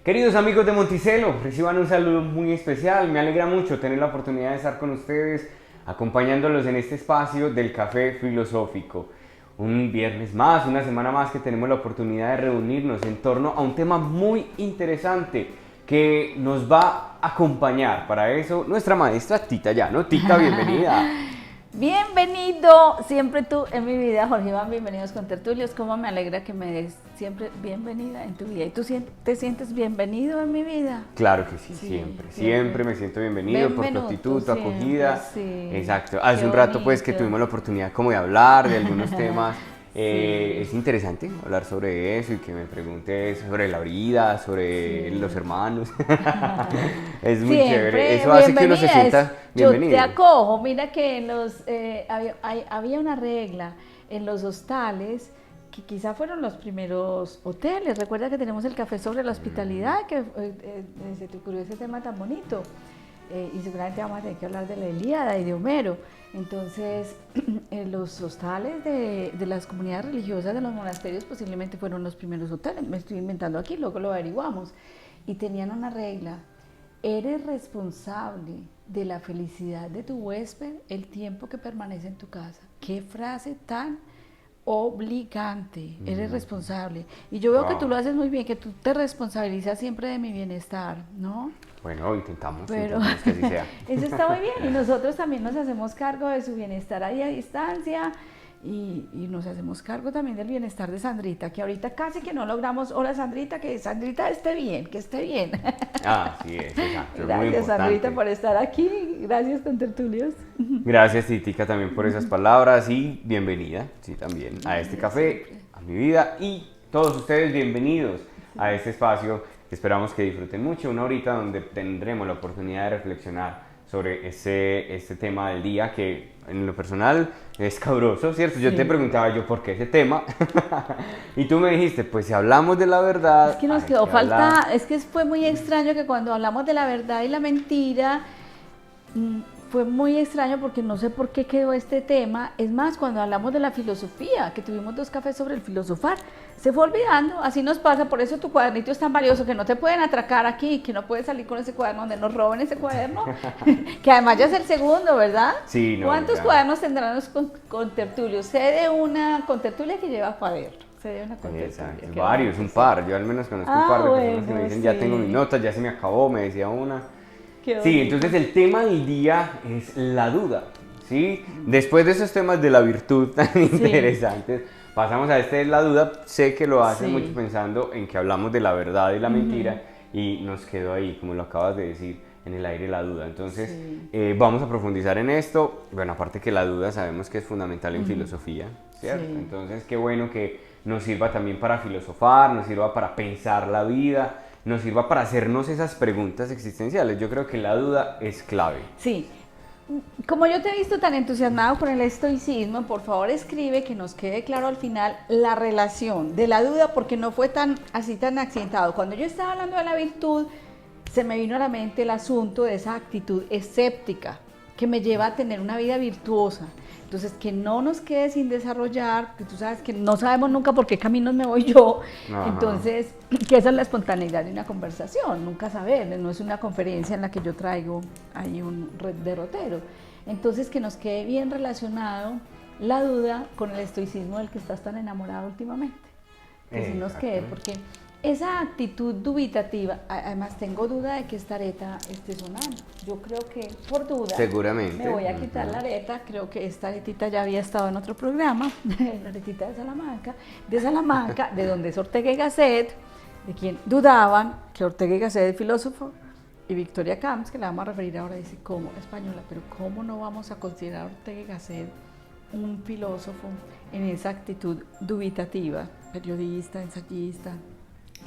Queridos amigos de Monticello, reciban un saludo muy especial. Me alegra mucho tener la oportunidad de estar con ustedes, acompañándolos en este espacio del Café Filosófico. Un viernes más, una semana más que tenemos la oportunidad de reunirnos en torno a un tema muy interesante que nos va a acompañar. Para eso, nuestra maestra Tita Llano. Tita, bienvenida. Bienvenido, siempre tú en mi vida, Jorge Iván, bienvenidos con Tertulios. Cómo me alegra que me des siempre bienvenida en tu vida. ¿Y tú te sientes bienvenido en mi vida? Claro que sí, Sí, siempre me siento bienvenido por tu actitud, tu acogida. Sí. Exacto. Hace Qué un rato pues bonito. que tuvimos la oportunidad como de hablar de algunos temas. Sí. Es interesante hablar sobre eso y que me preguntes sobre la vida, sobre los hermanos. Es muy chévere. Eso hace que uno se sienta bienvenido. Yo te acojo. Mira que en había una regla en los hostales que quizá fueron los primeros hoteles. Recuerda que tenemos el café sobre la hospitalidad, que se te ocurrió ese tema tan bonito. Y seguramente vamos a tener que hablar de la Ilíada y de Homero. Entonces, los hostales de las comunidades religiosas, de los monasterios, posiblemente fueron los primeros hoteles. Me estoy inventando aquí, luego lo averiguamos. Y tenían una regla: eres responsable de la felicidad de tu huésped el tiempo que permanece en tu casa. Qué frase tan obligante. Eres responsable. Y yo veo que tú lo haces muy bien, que tú te responsabilizas siempre de mi bienestar, ¿no? Bueno, intentamos Pero que así sea. eso está muy bien, y nosotros también nos hacemos cargo de su bienestar ahí a distancia, y nos hacemos cargo también del bienestar de Sandrita, que ahorita casi que no logramos. Hola Sandrita, que Sandrita esté bien, que esté bien. Así es, exacto. Gracias Sandrita por estar aquí, gracias contertulios. Gracias Titica también por esas palabras y bienvenida, sí también, a este café, a mi vida, y todos ustedes bienvenidos a este espacio. Esperamos que disfruten mucho, una horita donde tendremos la oportunidad de reflexionar sobre este tema del día, que en lo personal es cabroso, ¿cierto? Yo te preguntaba ¿por qué ese tema? Y tú me dijiste, pues si hablamos de la verdad... Es que nos quedó falta, es que fue muy extraño que cuando hablamos de la verdad y la mentira, fue muy extraño porque no sé por qué quedó este tema. Es más, cuando hablamos de la filosofía, que tuvimos 2 cafés sobre el filosofar, se fue olvidando. Así nos pasa, por eso tu cuadernito es tan valioso, que no te pueden atracar aquí, que no puedes salir con ese cuaderno, donde nos roben ese cuaderno, que además ya es el segundo, ¿verdad? Sí, no, ¿Cuántos ya. cuadernos tendrán los contertulios? Sé de una contertulia que lleva cuaderno. Exacto, varios, un par. Yo al menos conozco un par de personas que me dicen, ya tengo mis notas, ya se me acabó, me decía una. Sí, entonces el tema del día es la duda, ¿sí? Después de esos temas de la virtud tan interesantes, pasamos a este de la duda. Sé que lo hacen mucho pensando en que hablamos de la verdad y la mentira, y nos quedó ahí, como lo acabas de decir, en el aire la duda. Entonces, vamos a profundizar en esto. Bueno, aparte que la duda sabemos que es fundamental en filosofía, ¿cierto? Entonces, qué bueno que nos sirva también para filosofar, nos sirva para pensar la vida, nos sirva para hacernos esas preguntas existenciales. Yo creo que la duda es clave. Sí. Como yo te he visto tan entusiasmado con el estoicismo, por favor escribe, que nos quede claro al final la relación de la duda, porque no fue tan accidentado. Cuando yo estaba hablando de la virtud, se me vino a la mente el asunto de esa actitud escéptica que me lleva a tener una vida virtuosa. Entonces, que no nos quede sin desarrollar, porque tú sabes que no sabemos nunca por qué caminos me voy yo. Ajá. Entonces, que esa es la espontaneidad de una conversación, nunca saber, no es una conferencia en la que yo traigo ahí un derrotero. Entonces, que nos quede bien relacionado la duda con el estoicismo del que estás tan enamorado últimamente. Que sí nos quede, porque esa actitud dubitativa, además tengo duda de que esta areta esté sonando. Yo creo que por duda seguramente me voy a quitar la areta. Creo que esta aretita ya había estado en otro programa, la aretita de Salamanca, de donde es Ortega y Gasset, de quien dudaban que Ortega y Gasset es filósofo, y Victoria Camps, que la vamos a referir ahora, dice, ¿cómo española? Pero ¿cómo no vamos a considerar a Ortega y Gasset un filósofo en esa actitud dubitativa? Periodista, ensayista.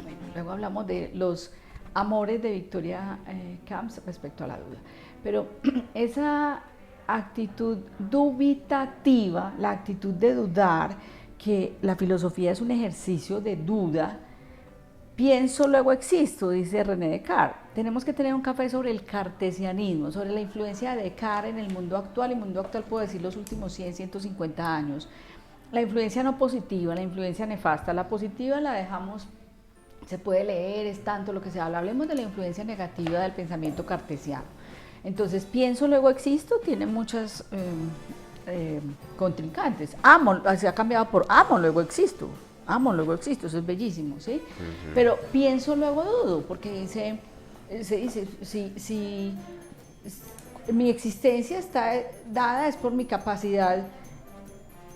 Bueno, luego hablamos de los amores de Victoria Camps respecto a la duda. Pero esa actitud dubitativa, la actitud de dudar, que la filosofía es un ejercicio de duda. Pienso, luego existo, dice René Descartes. Tenemos que tener un café sobre el cartesianismo, sobre la influencia de Descartes en el mundo actual. Y mundo actual puedo decir los últimos 100, 150 años. La influencia no positiva, la influencia nefasta. La positiva la dejamos se puede leer, es tanto lo que se habla. Hablemos de la influencia negativa del pensamiento cartesiano. Entonces, pienso, luego existo, tiene muchas contrincantes. Amo, se ha cambiado por amo, luego existo. Amo, luego existo, eso es bellísimo, ¿sí? Pero pienso, luego dudo, porque se dice, si mi existencia está dada es por mi capacidad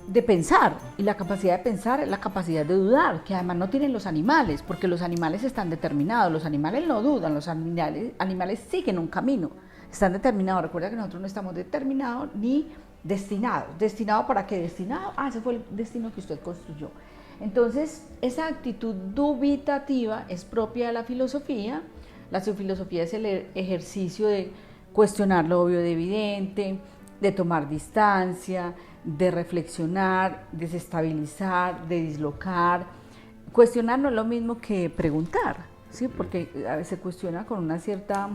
de pensar, y la capacidad de pensar es la capacidad de dudar, que además no tienen los animales, porque los animales están determinados, los animales no dudan, los animales siguen un camino, están determinados. Recuerda que nosotros no estamos determinados ni destinados. ¿Destinado para qué? Destinado, ese fue el destino que usted construyó. Entonces, esa actitud dubitativa es propia de la filosofía. La filosofía es el ejercicio de cuestionar lo obvio de evidente, de tomar distancia, de reflexionar, desestabilizar, de dislocar. Cuestionar no es lo mismo que preguntar, ¿sí? Porque a veces se cuestiona con una cierta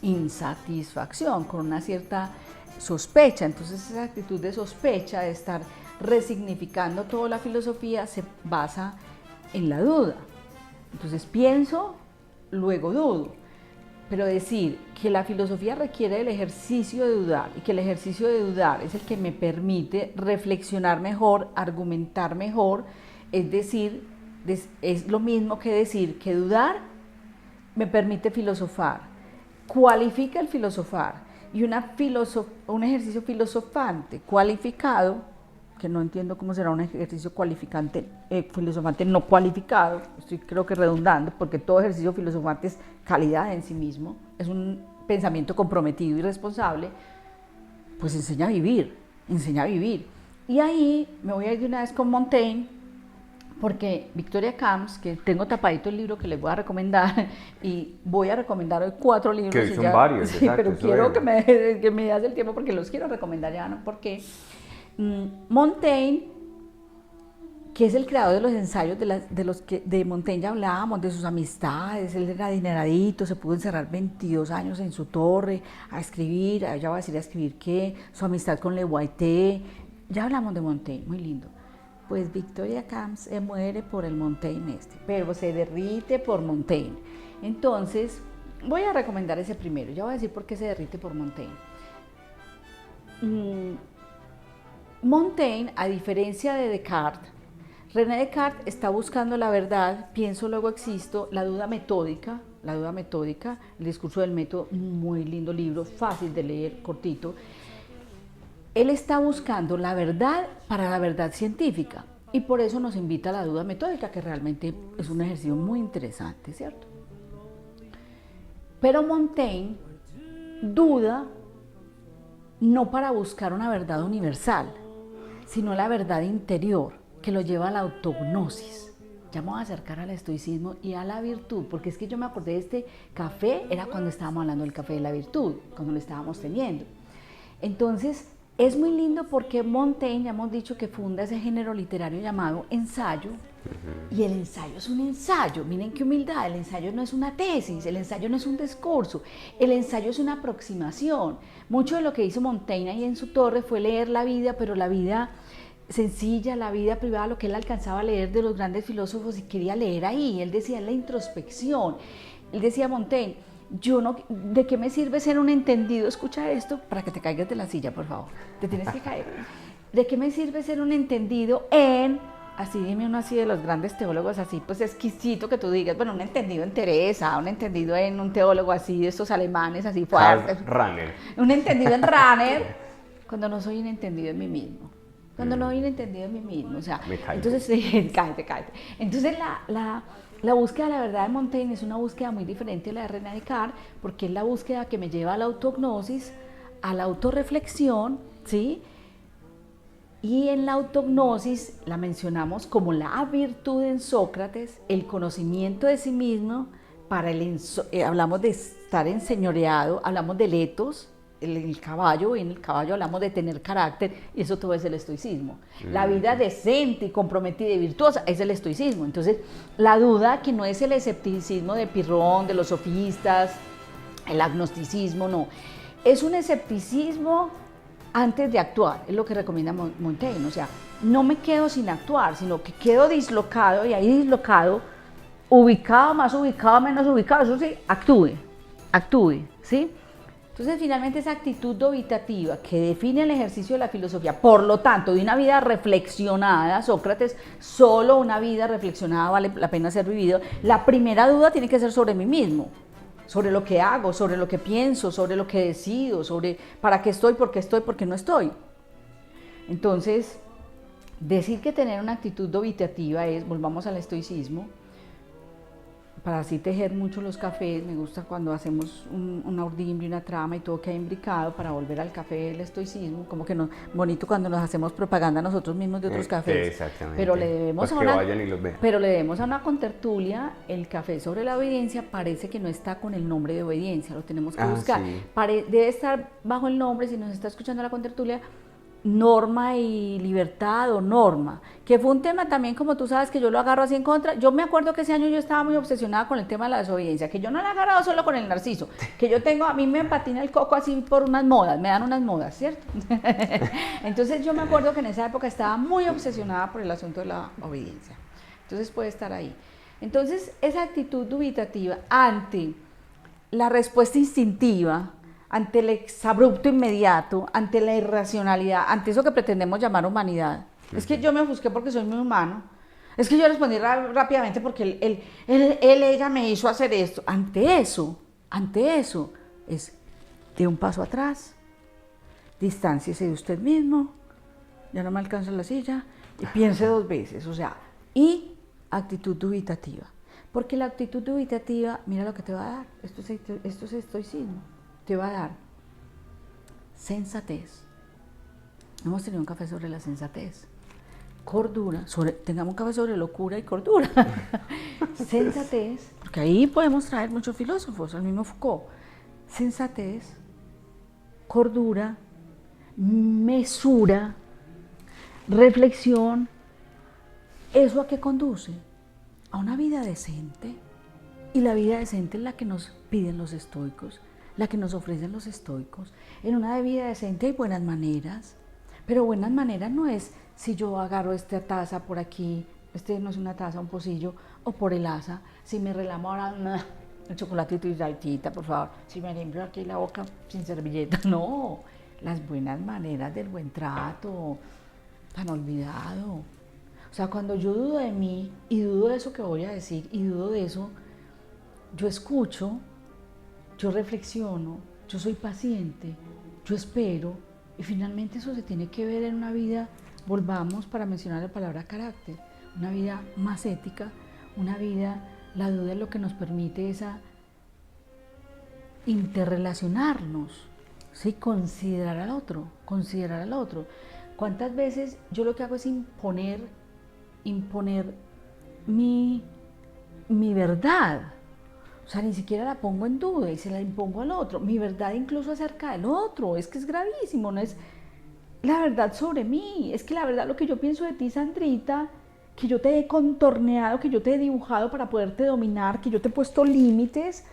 insatisfacción, con una cierta sospecha. Entonces esa actitud de sospecha, de estar resignificando toda la filosofía, se basa en la duda. Entonces pienso, luego dudo. Pero decir que la filosofía requiere el ejercicio de dudar, y que el ejercicio de dudar es el que me permite reflexionar mejor, argumentar mejor, es decir, es lo mismo que decir que dudar me permite filosofar, cualifica el filosofar, y un ejercicio filosofante cualificado, que no entiendo cómo será un ejercicio filosofante no cualificado, estoy creo que redundando, porque todo ejercicio filosofante es calidad en sí mismo, es un pensamiento comprometido y responsable, pues enseña a vivir, enseña a vivir. Y ahí me voy a ir de una vez con Montaigne, porque Victoria Camps, que tengo tapadito el libro que les voy a recomendar, y voy a recomendar hoy 4 libros. Que son varios, sí, exacto, pero quiero que me das el tiempo porque los quiero recomendar ya, ¿no? Porque Montaigne, que es el creador de los ensayos de Montaigne ya hablábamos, de sus amistades, él era adineradito, se pudo encerrar 22 años en su torre a escribir, ya va a decir a escribir qué, su amistad con Le Guaité, ya hablamos de Montaigne, muy lindo. Pues Victoria Camps muere por el Montaigne pero se derrite por Montaigne. Entonces, voy a recomendar ese primero, ya voy a decir por qué se derrite por Montaigne. Montaigne, a diferencia de Descartes, René Descartes está buscando la verdad, pienso luego existo, la duda metódica, el discurso del método, muy lindo libro, fácil de leer, cortito. Él está buscando la verdad para la verdad científica, y por eso nos invita a la duda metódica, que realmente es un ejercicio muy interesante, ¿cierto? Pero Montaigne duda no para buscar una verdad universal, sino la verdad interior, que lo lleva a la autognosis. Ya me voy a acercar al estoicismo y a la virtud, porque es que yo me acordé de este café, era cuando estábamos hablando del café de la virtud, cuando lo estábamos teniendo. Entonces, es muy lindo porque Montaigne, ya hemos dicho que funda ese género literario llamado ensayo, y el ensayo es un ensayo, miren qué humildad, el ensayo no es una tesis, el ensayo no es un discurso, el ensayo es una aproximación. Mucho de lo que hizo Montaigne ahí en su torre fue leer la vida, pero la vida sencilla, la vida privada, lo que él alcanzaba a leer de los grandes filósofos y quería leer ahí. Él decía la introspección, él decía Montaigne, ¿de qué me sirve ser un entendido? Escucha esto para que te caigas de la silla, por favor, te tienes que caer. ¿De qué me sirve ser un entendido así dime uno así de los grandes teólogos así, pues exquisito que tú digas, bueno, un entendido en Teresa, un entendido en un teólogo así de estos alemanes así fuertes. Rahner. Un entendido en Rahner, cuando no soy un entendido en mí mismo. Cuando no hay un entendido en mí mismo, o sea, entonces, cállate. Entonces la búsqueda de la verdad de Montaigne es una búsqueda muy diferente a la de René Descartes, porque es la búsqueda que me lleva a la autognosis, a la autorreflexión, ¿sí? Y en la autognosis la mencionamos como la virtud en Sócrates, el conocimiento de sí mismo, hablamos de estar enseñoreado, hablamos del etos, el caballo, y en el caballo hablamos de tener carácter, y eso todo es el estoicismo. La vida decente y comprometida y virtuosa es el estoicismo. Entonces, la duda, que no es el escepticismo de Pirrón, de los sofistas, el agnosticismo, no. Es un escepticismo antes de actuar, es lo que recomienda Montaigne. O sea, no me quedo sin actuar, sino que quedo dislocado, y ahí dislocado ubicado, más ubicado, menos ubicado, eso sí, actúe, ¿sí? Entonces, finalmente, esa actitud dubitativa que define el ejercicio de la filosofía, por lo tanto, de una vida reflexionada, Sócrates, solo una vida reflexionada vale la pena ser vivido. La primera duda tiene que ser sobre mí mismo, sobre lo que hago, sobre lo que pienso, sobre lo que decido, sobre para qué estoy, por qué no estoy. Entonces, decir que tener una actitud dubitativa es, volvamos al estoicismo, para así tejer mucho los cafés. Me gusta cuando hacemos una urdimbre, una trama y todo que hay imbricado para volver al café del estoicismo, como que bonito cuando nos hacemos propaganda nosotros mismos de otros cafés. Exactamente. Pero le debemos pues vayan y los vean. Pero le debemos a una contertulia. El café sobre la obediencia parece que no está con el nombre de obediencia, lo tenemos que buscar. Sí. Debe estar bajo el nombre, si nos está escuchando la contertulia, norma y libertad o norma, que fue un tema también, como tú sabes, que yo lo agarro así en contra. Yo me acuerdo que ese año yo estaba muy obsesionada con el tema de la desobediencia, que yo no la he agarrado solo con el narciso, que yo tengo, a mí me patina el coco así por unas modas, me dan unas modas, ¿cierto? Entonces yo me acuerdo que en esa época estaba muy obsesionada por el asunto de la obediencia, entonces puede estar ahí. Entonces esa actitud dubitativa ante la respuesta instintiva, ante el exabrupto inmediato, ante la irracionalidad, ante eso que pretendemos llamar humanidad. Es que yo me ofusqué porque soy muy humano. Es que yo respondí rápidamente porque ella me hizo hacer esto. Ante eso, es de un paso atrás, distánciese de usted mismo, ya no me alcanza la silla, y piense 2 veces, o sea, y actitud dubitativa. Porque la actitud dubitativa, mira lo que te va a dar, esto es estoicismo. Te va a dar sensatez. Hemos tenido un café sobre la sensatez. Cordura, tengamos un café sobre locura y cordura. Sensatez, porque ahí podemos traer muchos filósofos, el mismo Foucault. Sensatez, cordura, mesura, reflexión. ¿Eso a qué conduce? A una vida decente. Y la vida decente es la que nos piden los estoicos, la que nos ofrecen los estoicos. En una vida decente hay buenas maneras, pero buenas maneras no es si yo agarro esta taza por aquí, no es una taza, un pocillo, o por el asa, si me relamo ahora el chocolatito y saltita, por favor, si me limpio aquí la boca sin servilleta. No, las buenas maneras del buen trato, tan olvidado. O sea, cuando yo dudo de mí y dudo de eso que voy a decir y dudo de eso, yo escucho, yo reflexiono, yo soy paciente, yo espero, y finalmente eso se tiene que ver en una vida, volvamos para mencionar la palabra carácter, una vida más ética, una vida, la duda es lo que nos permite esa interrelacionarnos, ¿sí? Considerar al otro. ¿Cuántas veces yo lo que hago es imponer mi verdad? O sea, ni siquiera la pongo en duda y se la impongo al otro. Mi verdad incluso acerca del otro. Es que es gravísimo, no es la verdad sobre mí. Es que la verdad, lo que yo pienso de ti, Sandrita, que yo te he contorneado, que yo te he dibujado para poderte dominar, que yo te he puesto límites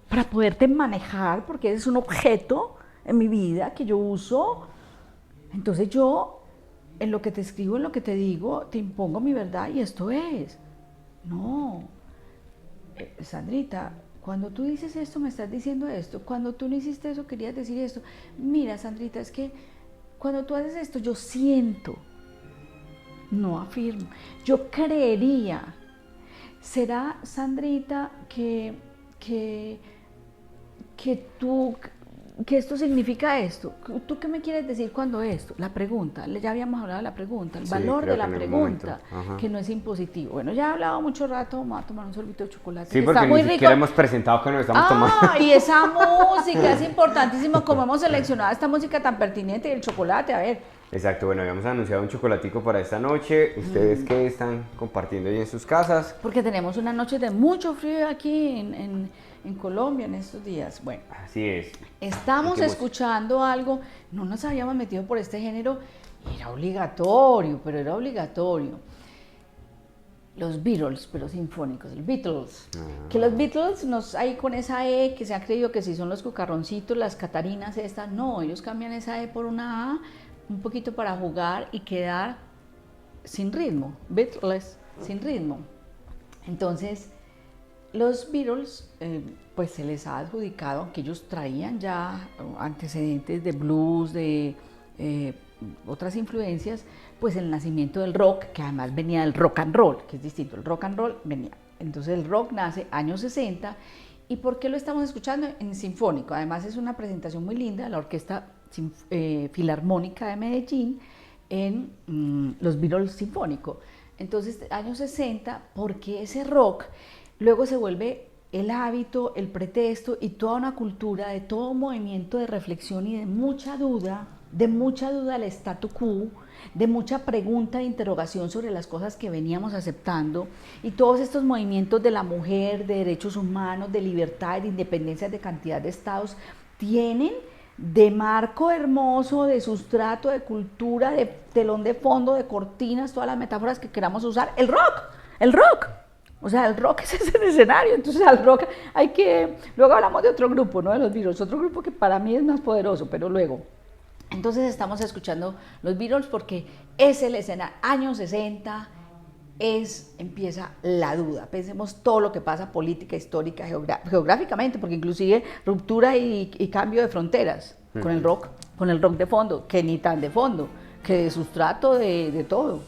para poderte manejar, porque eres un objeto en mi vida que yo uso. Entonces yo, en lo que te escribo, en lo que te digo, te impongo mi verdad y esto es. No. Sandrita, cuando tú dices esto me estás diciendo esto, cuando tú no hiciste eso querías decir esto. Mira, Sandrita, es que cuando tú haces esto yo siento, no afirmo, yo creería. ¿Será, Sandrita, que esto significa esto? ¿Tú qué me quieres decir cuando esto? La pregunta, ya habíamos hablado de la pregunta, el valor de la pregunta, que no es impositivo. Bueno, ya he hablado mucho rato, vamos a tomar un sorbito de chocolate. Sí, porque ni siquiera hemos presentado que nos estamos tomando. Y esa música es importantísima, como hemos seleccionado esta música tan pertinente y el chocolate, a ver. Exacto, bueno, habíamos anunciado un chocolatico para esta noche. ¿Ustedes qué están compartiendo ahí en sus casas? Porque tenemos una noche de mucho frío aquí en Colombia en estos días. Bueno, así es. Estamos escuchando algo, no nos habíamos metido por este género, era obligatorio. Los Beatles, pero sinfónicos, los Beatles. Que los Beatles hay con esa E que se ha creído que si son los cucarroncitos, las catarinas estas, no, ellos cambian esa E por una A, un poquito para jugar y quedar sin ritmo, Beatles, sin ritmo. Entonces, los Beatles, pues se les ha adjudicado, aunque ellos traían ya antecedentes de blues, de otras influencias, pues el nacimiento del rock, que además venía del rock and roll, que es distinto, el rock and roll venía. Entonces el rock nace años 60. ¿Y por qué lo estamos escuchando? En sinfónico. Además es una presentación muy linda de la Orquesta Filarmónica de Medellín en los Beatles Sinfónico. Entonces, años 60, porque ese rock luego se vuelve el hábito, el pretexto y toda una cultura de todo movimiento de reflexión y de mucha duda al statu quo, de mucha pregunta e interrogación sobre las cosas que veníamos aceptando, y todos estos movimientos de la mujer, de derechos humanos, de libertad, de independencia, de cantidad de estados, tienen de marco hermoso, de sustrato, de cultura, de telón de fondo, de cortinas, todas las metáforas que queramos usar, el rock. O sea, el rock es ese escenario, entonces al rock hay que... Luego hablamos de otro grupo, ¿no? De los Beatles, otro grupo que para mí es más poderoso, pero luego... Entonces estamos escuchando los Beatles porque es el escenario, años 60, empieza la duda. Pensemos todo lo que pasa política, histórica, geográficamente, porque inclusive ruptura y cambio de fronteras con el rock de fondo, que ni tan de fondo, que de sustrato de todo.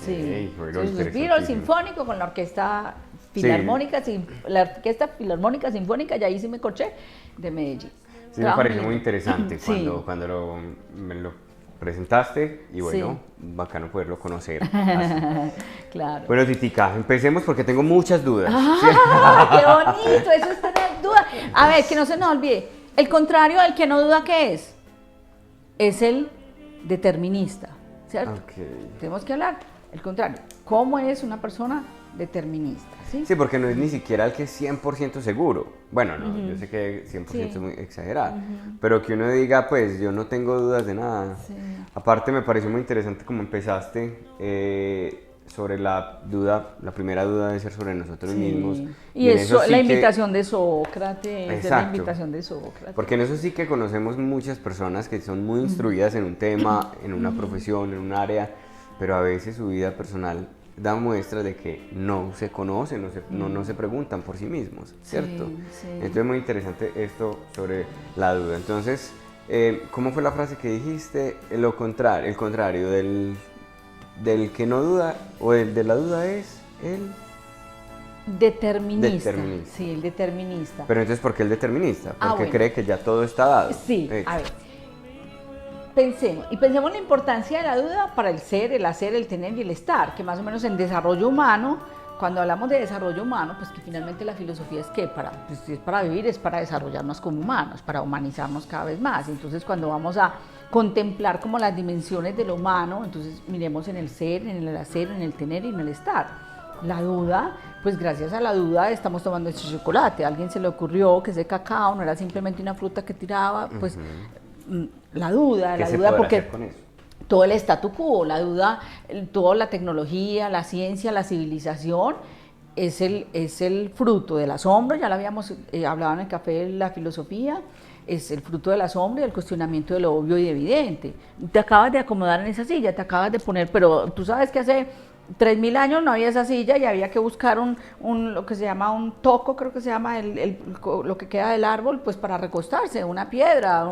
Okay, sí. Los Beatles Sinfónico con la Orquesta Filarmónica, sí. La Orquesta Filarmónica Sinfónica, y ahí sí me corché, de Medellín. Sí, me pareció muy interesante cuando me lo presentaste y bueno, bacano poderlo conocer. Claro. Bueno, Titica, empecemos porque tengo muchas dudas. ¡Qué bonito! Eso es tener dudas. A ver, que no se nos olvide, el contrario del que no duda, ¿qué es? Es el determinista, ¿cierto? Okay. Tenemos que hablar, el contrario, ¿cómo es una persona determinista? Sí, porque no es ni siquiera el que es 100% seguro. Bueno, no, yo sé que 100% es muy exagerado, pero que uno diga, pues, yo no tengo dudas de nada. Sí. Aparte, me pareció muy interesante como empezaste sobre la duda, la primera duda debe ser sobre nosotros mismos. Y eso la invitación de Sócrates, exacto, la invitación de Sócrates. Porque en eso sí que conocemos muchas personas que son muy instruidas en un tema, en una profesión, en un área, pero a veces su vida personal da muestras de que no se conocen, no se preguntan por sí mismos, ¿cierto? Sí. Entonces muy interesante esto sobre la duda. Entonces, ¿cómo fue la frase que dijiste? El contrario del que no duda, o el de la duda es el... Determinista. Sí, el determinista. Pero entonces, ¿por qué el determinista? Porque cree que ya todo está dado. Sí, a ver. Pensemos la importancia de la duda para el ser, el hacer, el tener y el estar, que más o menos en desarrollo humano, cuando hablamos de desarrollo humano, pues que finalmente la filosofía es que si es para vivir, es para desarrollarnos como humanos, para humanizarnos cada vez más. Entonces cuando vamos a contemplar como las dimensiones de lo humano, entonces miremos en el ser, en el hacer, en el tener y en el estar. La duda, pues gracias a la duda estamos tomando este chocolate. A alguien se le ocurrió que ese cacao no era simplemente una fruta que tiraba, pues... La duda porque todo el statu quo, la duda, toda la tecnología, la ciencia, la civilización es el fruto del asombro, ya lo habíamos hablado en el café de la filosofía, es el fruto del asombro y el cuestionamiento de lo obvio y evidente. Te acabas de acomodar en esa silla, te acabas de poner, pero tú sabes que hace 3000 años no había esa silla y había que buscar lo que se llama un toco, creo que se llama lo que queda del árbol, pues para recostarse, una piedra,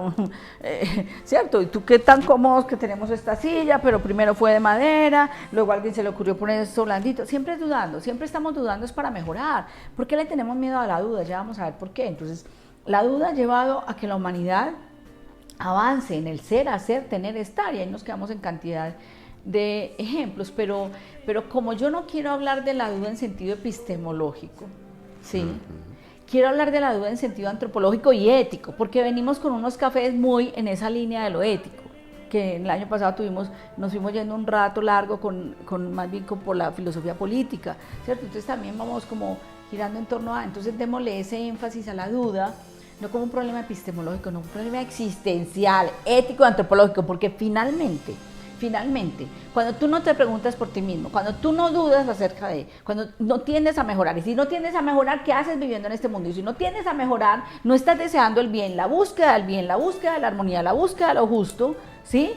¿cierto? Y tú qué tan cómodos que tenemos esta silla, pero primero fue de madera, luego a alguien se le ocurrió poner esto blandito, siempre dudando, siempre estamos dudando, es para mejorar. ¿Por qué le tenemos miedo a la duda? Ya vamos a ver por qué. Entonces, la duda ha llevado a que la humanidad avance en el ser, hacer, tener, estar, y ahí nos quedamos en cantidad de ejemplos, pero como yo no quiero hablar de la duda en sentido epistemológico, ¿sí? Quiero hablar de la duda en sentido antropológico y ético, porque venimos con unos cafés muy en esa línea de lo ético, que el año pasado nos fuimos yendo un rato largo más bien por la filosofía política, ¿cierto? Entonces también vamos como girando en torno a, entonces démosle ese énfasis a la duda, no como un problema epistemológico, no un problema existencial, ético, antropológico, porque finalmente, cuando tú no te preguntas por ti mismo, cuando tú no dudas acerca de, cuando no tiendes a mejorar, y si no tiendes a mejorar, ¿qué haces viviendo en este mundo? Y si no tiendes a mejorar, no estás deseando el bien, la búsqueda del bien, la búsqueda de la armonía, la búsqueda de lo justo, ¿sí?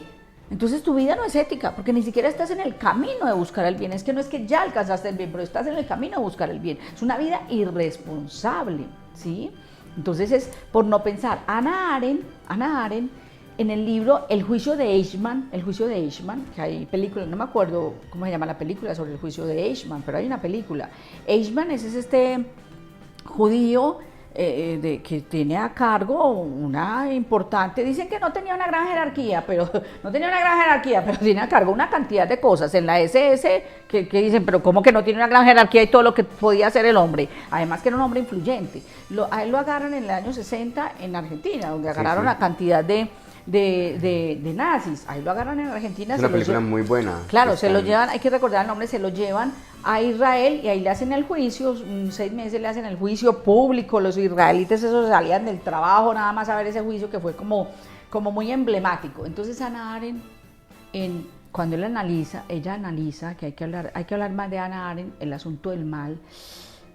Entonces tu vida no es ética, porque ni siquiera estás en el camino de buscar el bien. Es que no es que ya alcanzaste el bien, pero estás en el camino de buscar el bien. Es una vida irresponsable, ¿sí? Entonces es por no pensar. Hannah Arendt, en el libro El juicio de Eichmann, que hay película, no me acuerdo cómo se llama la película sobre el juicio de Eichmann, pero hay una película. Eichmann es este judío que tiene a cargo una importante, dicen que no tenía una gran jerarquía, pero tiene a cargo una cantidad de cosas en la SS que dicen, pero ¿cómo que no tiene una gran jerarquía y todo lo que podía hacer el hombre? Además que era un hombre influyente. A él lo agarran en el año 60 en Argentina, donde agarraron a cantidad de nazis. Ahí lo agarran en Argentina. Es una película muy buena. Claro, se lo llevan, hay que recordar el nombre, se lo llevan a Israel y ahí le hacen el juicio, 6 meses le hacen el juicio público. Los israelitas esos salían del trabajo nada más a ver ese juicio que fue como muy emblemático. Entonces Hannah Arendt, cuando ella analiza que hay que hablar más de Hannah Arendt, el asunto del mal,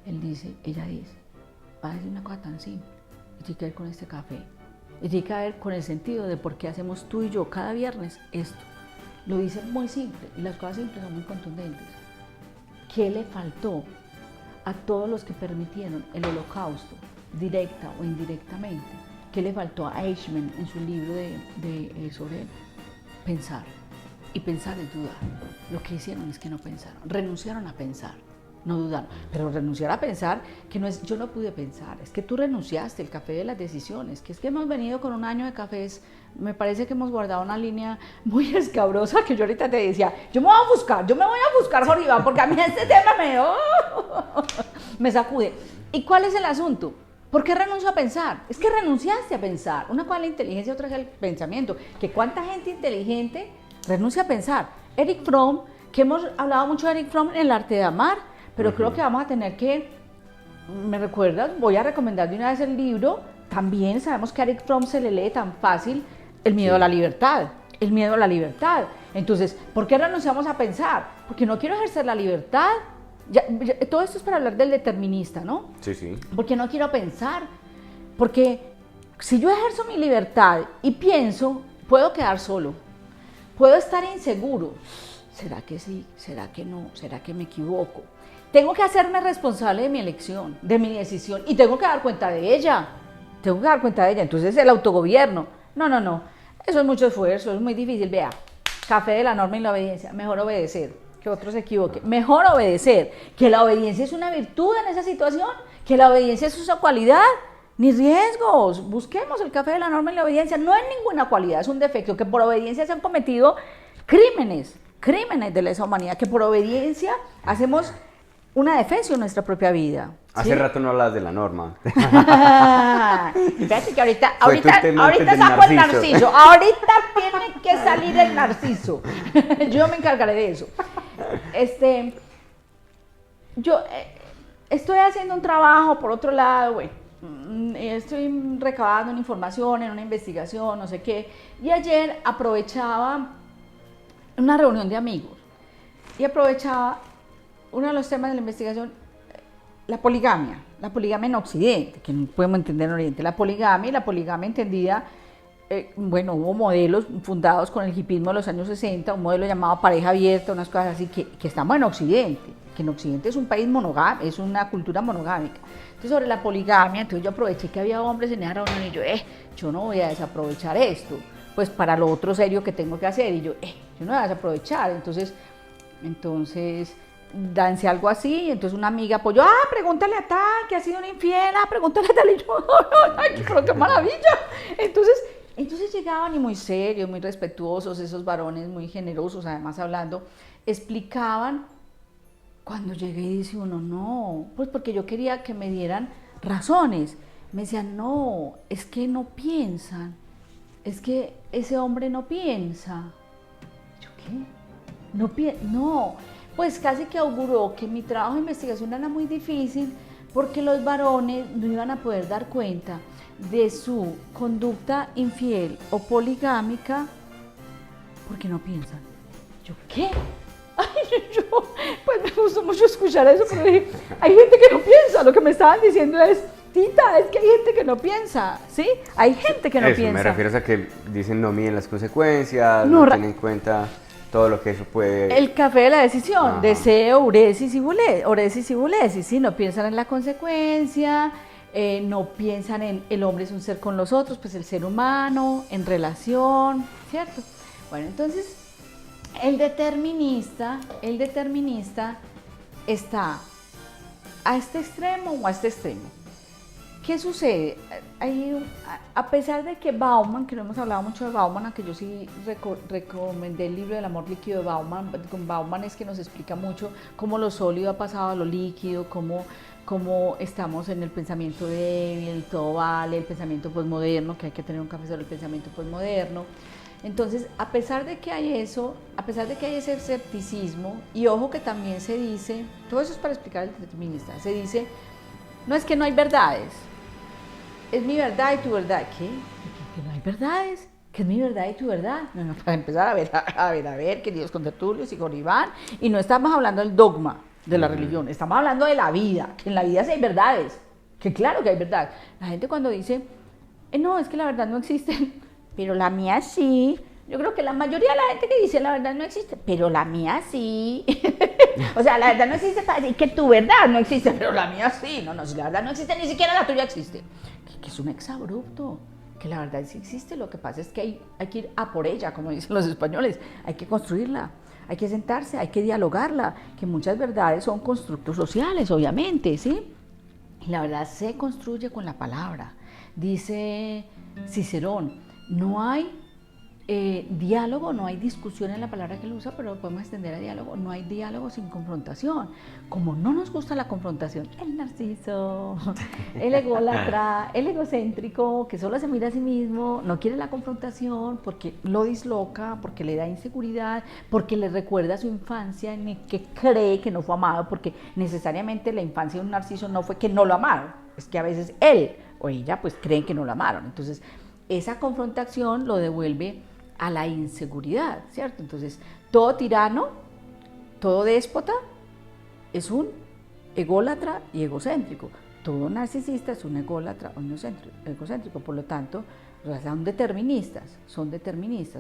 ella dice, va a decir una cosa tan simple, y tiene que ver con este café. Y tiene que ver con el sentido de por qué hacemos tú y yo cada viernes esto. Lo dice muy simple y las cosas simples son muy contundentes. ¿Qué le faltó a todos los que permitieron el holocausto, directa o indirectamente? ¿Qué le faltó a Eichmann en su libro sobre pensar? Y pensar es dudar. Lo que hicieron es que no pensaron, renunciaron a pensar. No dudaron, pero renunciar a pensar, que no es yo no pude pensar, es que tú renunciaste, el café de las decisiones, que es que hemos venido con un año de cafés, me parece que hemos guardado una línea muy escabrosa, que yo ahorita te decía, yo me voy a buscar, Jorge Iván, porque a mí este tema me sacude. ¿Y cuál es el asunto? ¿Por qué renuncio a pensar? Es que renunciaste a pensar, una cosa es la inteligencia, otra es el pensamiento, que cuánta gente inteligente renuncia a pensar. Erich Fromm, que hemos hablado mucho de Erich Fromm en El arte de amar, pero creo que vamos a tener que, ¿me recuerdas? Voy a recomendar de una vez el libro. También sabemos que a Erich Fromm se le lee tan fácil El miedo a la libertad. Entonces, ¿por qué renunciamos a pensar? Porque no quiero ejercer la libertad. Todo esto es para hablar del determinista, ¿no? Sí. Porque no quiero pensar. Porque si yo ejerzo mi libertad y pienso, puedo quedar solo. Puedo estar inseguro. ¿Será que sí? ¿Será que no? ¿Será que me equivoco? Tengo que hacerme responsable de mi elección, de mi decisión, y tengo que dar cuenta de ella. Entonces el autogobierno, no, eso es mucho esfuerzo, es muy difícil. Vea, café de la norma y la obediencia, mejor obedecer, que otro se equivoque, mejor obedecer, que la obediencia es una virtud en esa situación, que la obediencia es una cualidad, ni riesgos. Busquemos el café de la norma y la obediencia, no es ninguna cualidad, es un defecto, que por obediencia se han cometido crímenes de lesa humanidad, que por obediencia hacemos una defensa en nuestra propia vida. Hace rato no hablas de la norma. Fíjate que ahorita saco el narciso. Ahorita tiene que salir el narciso. Yo me encargaré de eso. Yo estoy haciendo un trabajo, por otro lado, estoy recabando una información en una investigación, no sé qué. Y ayer aprovechaba una reunión de amigos y aprovechaba uno de los temas de la investigación, la poligamia en Occidente, que no podemos entender en Oriente. La poligamia entendida, hubo modelos fundados con el hipismo de los años 60, un modelo llamado pareja abierta, unas cosas así, que estamos en Occidente, que en Occidente es un país monogámico, es una cultura monogámica. Entonces, sobre la poligamia, entonces yo aproveché que había hombres en esa reunión y yo no voy a desaprovechar esto, pues para lo otro serio que tengo que hacer, y yo no voy a desaprovechar, entonces dancé algo así, y entonces una amiga apoyó, pregúntale a tal, que ha sido una infiel, pregúntale a tal, y yo, ¡ay, qué maravilla! Entonces llegaban y muy serios, muy respetuosos, esos varones muy generosos, además hablando, explicaban, cuando llegué y dice uno, no, pues porque yo quería que me dieran razones, me decían, no, es que no piensan, es que ese hombre no piensa. ¿Yo qué? No. Pues casi que auguró que mi trabajo de investigación era muy difícil porque los varones no iban a poder dar cuenta de su conducta infiel o poligámica porque no piensan. ¿Yo qué? Pues me gustó mucho escuchar eso, pero dije, hay gente que no piensa, lo que me estaban diciendo es, Tita, es que hay gente que no piensa, ¿sí? Hay gente que no piensa. Me refiero a que dicen no miden las consecuencias, no tienen en cuenta todo lo que eso puede... El café de la decisión, deseo, uresis y bulesis, ¿sí? No piensan en la consecuencia, no piensan en el hombre es un ser con los otros, pues el ser humano, en relación, ¿cierto? Bueno, entonces, el determinista está a este extremo o a este extremo. ¿Qué sucede? A pesar de que Bauman, que no hemos hablado mucho de Bauman, aunque yo sí recomendé el libro del amor líquido de Bauman, con Bauman es que nos explica mucho cómo lo sólido ha pasado a lo líquido, cómo estamos en el pensamiento débil, todo vale, el pensamiento posmoderno, que hay que tener un café sobre el pensamiento posmoderno. Entonces, a pesar de que hay eso, a pesar de que hay ese escepticismo, y ojo que también se dice, todo eso es para explicar el determinista, se dice, no es que no hay verdades, es mi verdad y tu verdad. ¿Qué? ¿Que no hay verdades? ¿Qué es mi verdad y tu verdad? No, para empezar a ver, queridos contertulios y con Iván, y no estamos hablando del dogma de la religión, estamos hablando de la vida, que en la vida sí hay verdades, que claro que hay verdad. La gente cuando dice, no, es que la verdad no existe, pero la mía sí. Yo creo que la mayoría de la gente que dice la verdad no existe, pero la mía sí. O sea, la verdad no existe para decir que tu verdad no existe, pero la mía sí. No, si la verdad no existe, ni siquiera la tuya existe. Que es un exabrupto, que la verdad sí existe, lo que pasa es que hay que ir a por ella, como dicen los españoles, hay que construirla, hay que sentarse, hay que dialogarla, que muchas verdades son constructos sociales, obviamente, ¿sí? Y la verdad se construye con la palabra. Dice Cicerón, no hay diálogo, no hay discusión en la palabra que él usa, pero lo podemos extender a diálogo. No hay diálogo sin confrontación. Como no nos gusta la confrontación, el narciso, el ególatra, el egocéntrico, que solo se mira a sí mismo, no quiere la confrontación porque lo disloca, porque le da inseguridad, porque le recuerda su infancia en el que cree que no fue amado, porque necesariamente la infancia de un narciso no fue que no lo amaron, es que a veces él o ella pues creen que no lo amaron. Entonces, esa confrontación lo devuelve a la inseguridad, ¿cierto? Entonces, todo tirano, todo déspota es un ególatra y egocéntrico. Todo narcisista es un ególatra o egocéntrico. Por lo tanto, o sea, son deterministas,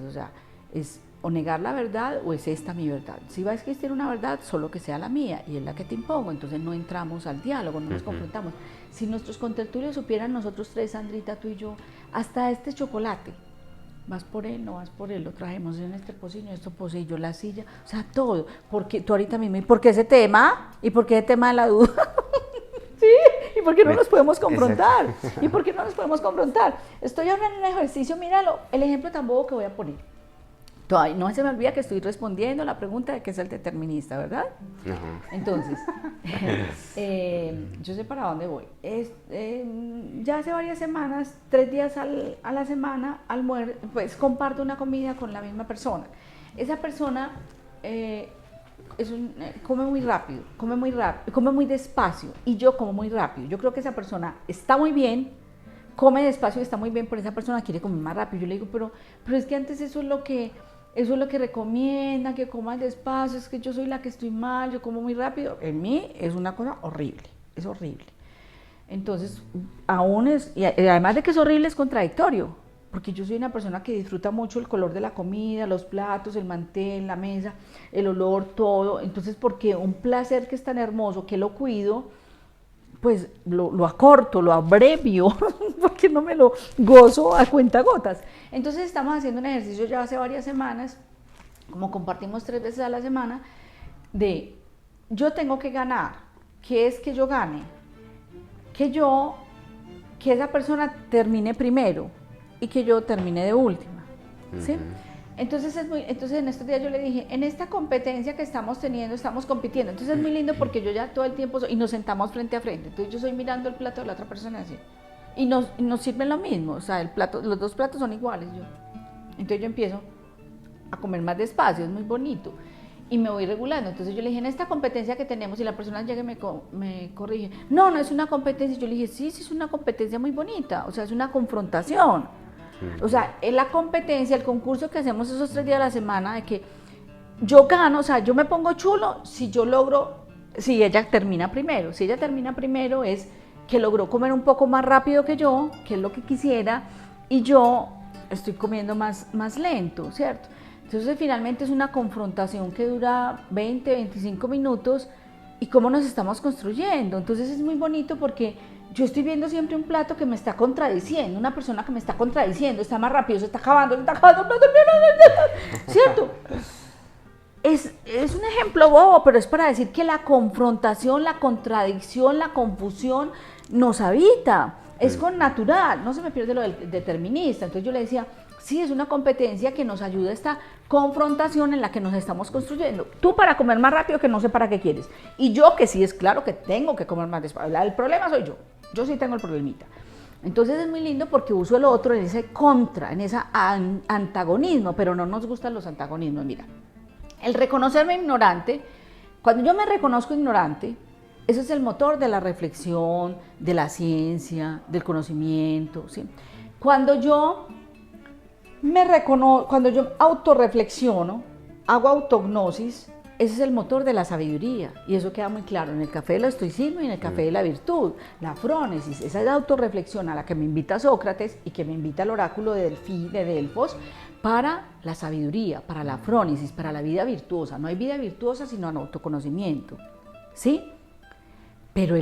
o sea, es o negar la verdad o es esta mi verdad. Si va a existir una verdad, solo que sea la mía y es la que te impongo, entonces no entramos al diálogo, no nos confrontamos. Si nuestros contertulios supieran, nosotros tres, Sandrita, tú y yo, hasta este chocolate, vas por él, no vas por él, lo trajemos en este pocillo, esto pocillo, la silla, o sea, todo, porque tú ahorita mismo, ¿y por qué ese tema? ¿Y por qué el tema de la duda? ¿Sí? ¿Y por qué no nos podemos confrontar? ¿Y por qué no nos podemos confrontar? Estoy hablando en un ejercicio, míralo, el ejemplo tan bobo que voy a poner. Todavía no se me olvida que estoy respondiendo la pregunta de qué es el determinista, ¿verdad? Entonces, yo sé para dónde voy. Ya hace varias semanas, 3 días a la semana, pues comparto una comida con la misma persona. Esa persona come muy rápido, come muy despacio y yo como muy rápido. Yo creo que esa persona está muy bien, come despacio y está muy bien, pero esa persona quiere comer más rápido. Yo le digo, pero es que antes eso es lo que recomiendan, que coman despacio, es que yo soy la que estoy mal, yo como muy rápido. En mí es una cosa horrible, es horrible. Entonces, y además de que es horrible, es contradictorio, porque yo soy una persona que disfruta mucho el color de la comida, los platos, el mantel, la mesa, el olor, todo. Entonces, porque un placer que es tan hermoso, que lo cuido, pues lo acorto, lo abrevio, porque no me lo gozo a cuentagotas. Entonces estamos haciendo un ejercicio ya hace varias semanas, como compartimos 3 veces a la semana, de yo tengo que ganar. ¿Qué es que yo gane? Que esa persona termine primero y que yo termine de última, ¿sí? Entonces en estos días yo le dije, en esta competencia que estamos teniendo, estamos compitiendo. Entonces es muy lindo porque yo ya todo el tiempo, y nos sentamos frente a frente. Entonces yo estoy mirando el plato de la otra persona así. Y nos sirven lo mismo, o sea, los 2 platos son iguales. Entonces yo empiezo a comer más despacio, es muy bonito. Y me voy regulando. Entonces yo le dije, en esta competencia que tenemos, y la persona llega y me corrige, no es una competencia. Yo le dije, sí, es una competencia muy bonita, o sea, es una confrontación. O sea, es la competencia, el concurso que hacemos esos 3 días a la semana, de que yo gano, o sea, yo me pongo chulo si ella termina primero. Si ella termina primero es que logró comer un poco más rápido que yo, que es lo que quisiera, y yo estoy comiendo más lento, ¿cierto? Entonces finalmente es una confrontación que dura 20, 25 minutos y cómo nos estamos construyendo. Entonces es muy bonito porque yo estoy viendo siempre un plato que me está contradiciendo, una persona que me está contradiciendo, está más rápido, se está acabando, ¿cierto? Es un ejemplo bobo, pero es para decir que la confrontación, la contradicción, la confusión nos habita, es con natural, no se me pierde lo del determinista. Entonces yo le decía, sí, es una competencia que nos ayuda a esta confrontación en la que nos estamos construyendo. Tú para comer más rápido que no sé para qué quieres, y yo que sí es claro que tengo que comer más despacio, el problema soy yo sí tengo el problemita. Entonces es muy lindo porque uso el otro en ese contra, en ese antagonismo, pero no nos gustan los antagonismos. Mira, el reconocerme ignorante, cuando yo me reconozco ignorante, eso es el motor de la reflexión, de la ciencia, del conocimiento, ¿sí? Cuando yo cuando yo autorreflexiono, hago autognosis, ese es el motor de la sabiduría, y eso queda muy claro en el café del estoicismo y en el café de la virtud, la frónesis, esa es la autorreflexión a la que me invita Sócrates y que me invita el oráculo de Delfos para la sabiduría, para la frónesis, para la vida virtuosa. No hay vida virtuosa sino en autoconocimiento, ¿sí? Pero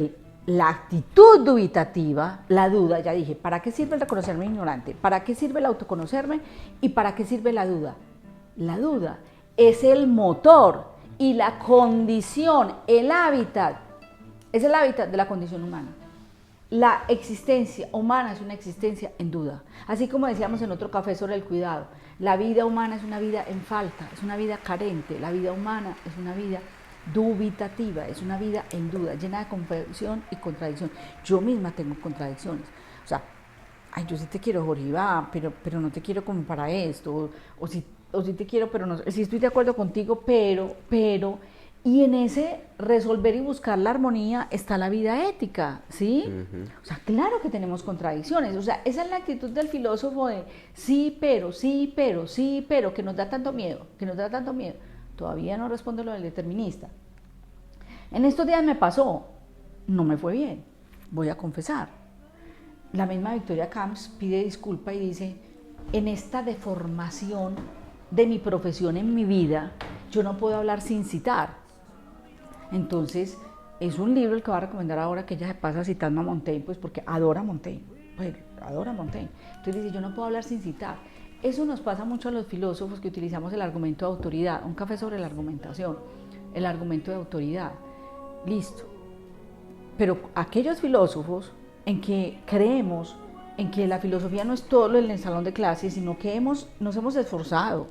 la actitud dubitativa, la duda, ya dije, ¿para qué sirve el reconocerme ignorante? ¿Para qué sirve el autoconocerme? ¿Y para qué sirve la duda? La duda es el motor y la condición, el hábitat, es el hábitat de la condición humana. La existencia humana es una existencia en duda. Así como decíamos en otro café sobre el cuidado, la vida humana es una vida en falta, es una vida carente, la vida humana es una vida dubitativa, es una vida en duda, llena de confusión y contradicción. Yo misma tengo contradicciones. O sea, ay, yo sí te quiero, Jorge, pero no te quiero como para esto, o sí te quiero, pero no, sí estoy de acuerdo contigo, pero, y en ese resolver y buscar la armonía está la vida ética, ¿sí? O sea, claro que tenemos contradicciones, o sea, esa es la actitud del filósofo de sí, pero, que nos da tanto miedo, Todavía no responde lo del determinista. En estos días me pasó, no me fue bien, voy a confesar. La misma Victoria Camps pide disculpa y dice, en esta deformación de mi profesión en mi vida, yo no puedo hablar sin citar. Entonces, es un libro el que va a recomendar ahora, que ella se pasa citando a Montaigne, pues porque adora a Montaigne. Entonces dice, yo no puedo hablar sin citar. Eso nos pasa mucho a los filósofos que utilizamos el argumento de autoridad. Un café sobre la argumentación, el argumento de autoridad. Listo. Pero aquellos filósofos en que creemos en que la filosofía no es todo lo en el salón de clases, sino que nos hemos esforzado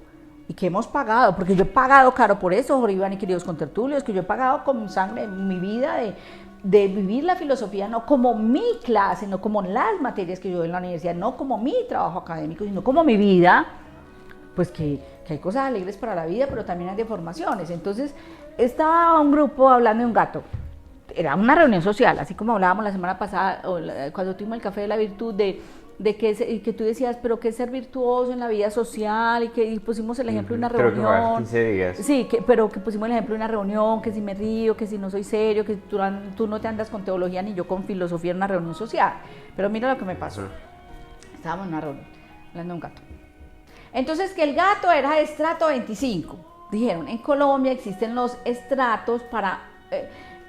y que hemos pagado, porque yo he pagado caro por eso, Jorge Iván y queridos contertulios, que yo he pagado con sangre mi vida de vivir la filosofía, no como mi clase, no como las materias que yo doy en la universidad, no como mi trabajo académico, sino como mi vida, pues que hay cosas alegres para la vida, pero también hay deformaciones. Entonces, estaba un grupo hablando de un gato. Era una reunión social, así como hablábamos la semana pasada, cuando tuvimos el café de la virtud, de que tú decías, pero qué es ser virtuoso en la vida social, y pusimos el ejemplo de una reunión. Creo que fue 15 días. Sí, pero que pusimos el ejemplo de una reunión, que si me río, que si no soy serio, que tú no te andas con teología ni yo con filosofía en una reunión social. Pero mira lo que me pasó. Estábamos en una reunión, hablando de un gato. Entonces, que el gato era de estrato 25. Dijeron, en Colombia existen los estratos para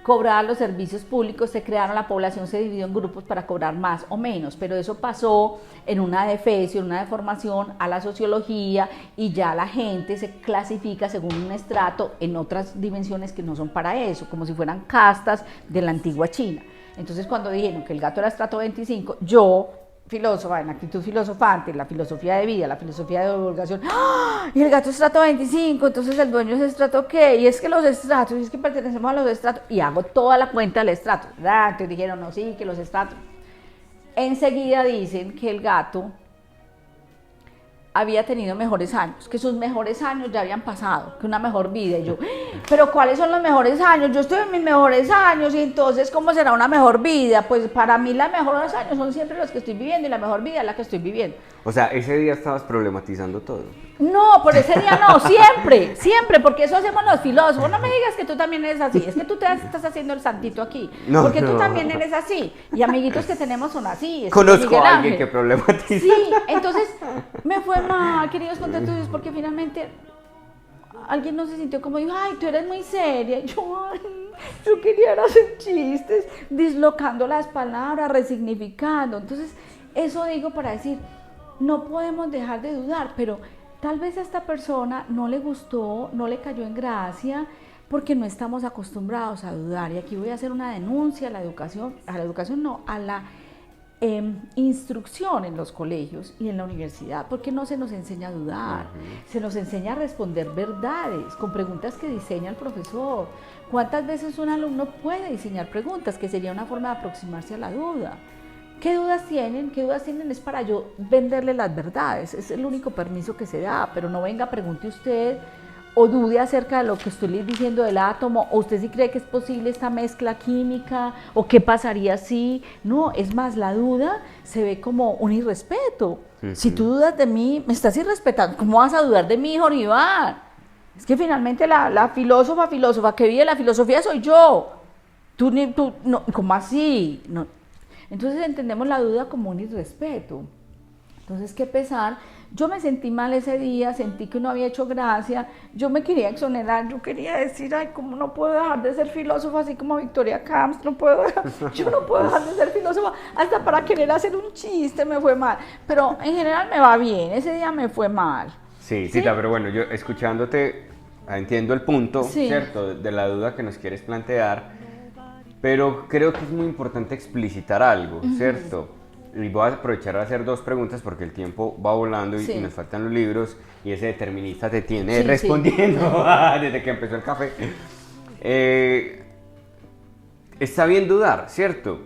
cobrar los servicios públicos, se crearon, la población se dividió en grupos para cobrar más o menos, pero eso pasó en una defecio, en una deformación a la sociología, y ya la gente se clasifica según un estrato en otras dimensiones que no son para eso, como si fueran castas de la antigua China. Entonces, cuando dijeron que el gato era estrato 25, yo, filósofa, en actitud filosofante, la filosofía de vida, la filosofía de divulgación, ¡ah! Y el gato es estrato 25, entonces el dueño es estrato ¿qué? Y es que los estratos, y es que pertenecemos a los estratos, y hago toda la cuenta del estrato. Entonces dijeron, no, sí, que los estratos. Enseguida dicen que el gato había tenido mejores años, que sus mejores años ya habían pasado, que una mejor vida. Y yo, pero ¿cuáles son los mejores años? Yo estoy en mis mejores años y entonces, ¿cómo será una mejor vida? Pues para mí los mejores años son siempre los que estoy viviendo y la mejor vida es la que estoy viviendo. O sea, ese día estabas problematizando todo. No, por ese día no, siempre, porque eso hacemos los filósofos. No me digas que tú también eres así, es que tú te estás haciendo el santito aquí, no, porque no. Tú también eres así, y amiguitos que tenemos son así. Conozco a alguien que problematiza. Sí, entonces me fue mal, queridos contertulios, porque finalmente alguien no se sintió como dijo, ay, tú eres muy seria. Y yo quería hacer chistes, dislocando las palabras, resignificando. Entonces, eso digo para decir, no podemos dejar de dudar, pero tal vez a esta persona no le gustó, no le cayó en gracia, porque no estamos acostumbrados a dudar. Y aquí voy a hacer una denuncia a la educación no, a la instrucción en los colegios y en la universidad, porque no se nos enseña a dudar, se nos enseña a responder verdades con preguntas que diseña el profesor. ¿Cuántas veces un alumno puede diseñar preguntas, que sería una forma de aproximarse a la duda? ¿Qué dudas tienen? ¿Qué dudas tienen? Es para yo venderle las verdades, es el único permiso que se da, pero no venga, pregunte usted o dude acerca de lo que estoy diciendo del átomo, o usted sí cree que es posible esta mezcla química, o qué pasaría si, no, es más, la duda se ve como un irrespeto. Si tú dudas de mí, me estás irrespetando, ¿cómo vas a dudar de mí, Jorge Iván? Es que finalmente la filósofa que vive la filosofía soy yo, tú no, ¿cómo así? No. Entonces entendemos la duda como un irrespeto. Entonces, qué pesar. Yo me sentí mal ese día, sentí que no había hecho gracia, yo me quería exonerar, yo quería decir, ay, ¿cómo no puedo dejar de ser filósofa así como Victoria Camps? Yo no puedo dejar de ser filósofa, hasta para querer hacer un chiste me fue mal, pero en general me va bien, ese día me fue mal. Sí, pero bueno, yo escuchándote entiendo el punto, ¿cierto?, de la duda que nos quieres plantear, pero creo que es muy importante explicitar algo, ¿cierto? Y voy a aprovechar a hacer dos preguntas porque el tiempo va volando y nos faltan los libros y ese determinista te tiene respondiendo desde que empezó el café. Está bien dudar, ¿cierto?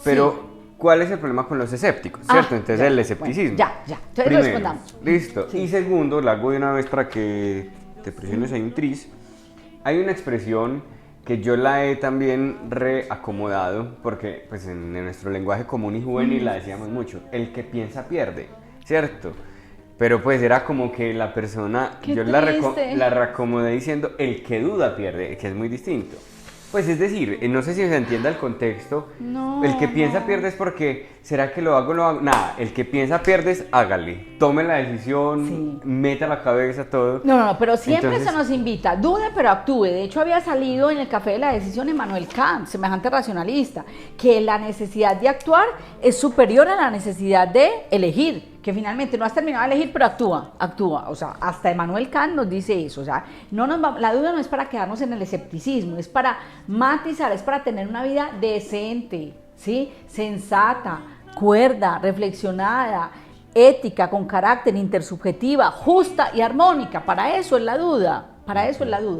Pero ¿cuál es el problema con los escépticos? ¿Cierto? Entonces el escepticismo. Bueno, entonces primero, respondamos. Listo. Y segundo, lo hago de una vez para que te presiones ahí un tris. Hay una expresión que yo la he también reacomodado, porque pues en nuestro lenguaje común y juvenil la decíamos mucho, el que piensa pierde, ¿cierto? Pero pues era como que la persona, yo la reacomodé diciendo, el que duda pierde, que es muy distinto. Pues es decir, no sé si se entienda el contexto, el que piensa pierde es porque, ¿será que lo hago? Nada, el que piensa pierde es hágale, tome la decisión, meta la cabeza, todo. No, pero siempre se nos invita, dude pero actúe. De hecho había salido en el Café de la Decisión Immanuel Kant, semejante racionalista, que la necesidad de actuar es superior a la necesidad de elegir, que finalmente no has terminado de elegir, pero actúa, o sea, hasta Immanuel Kant nos dice eso, o sea, la duda no es para quedarnos en el escepticismo, es para matizar, es para tener una vida decente, ¿sí? Sensata, cuerda, reflexionada, ética, con carácter, intersubjetiva, justa y armónica. Para eso es la duda,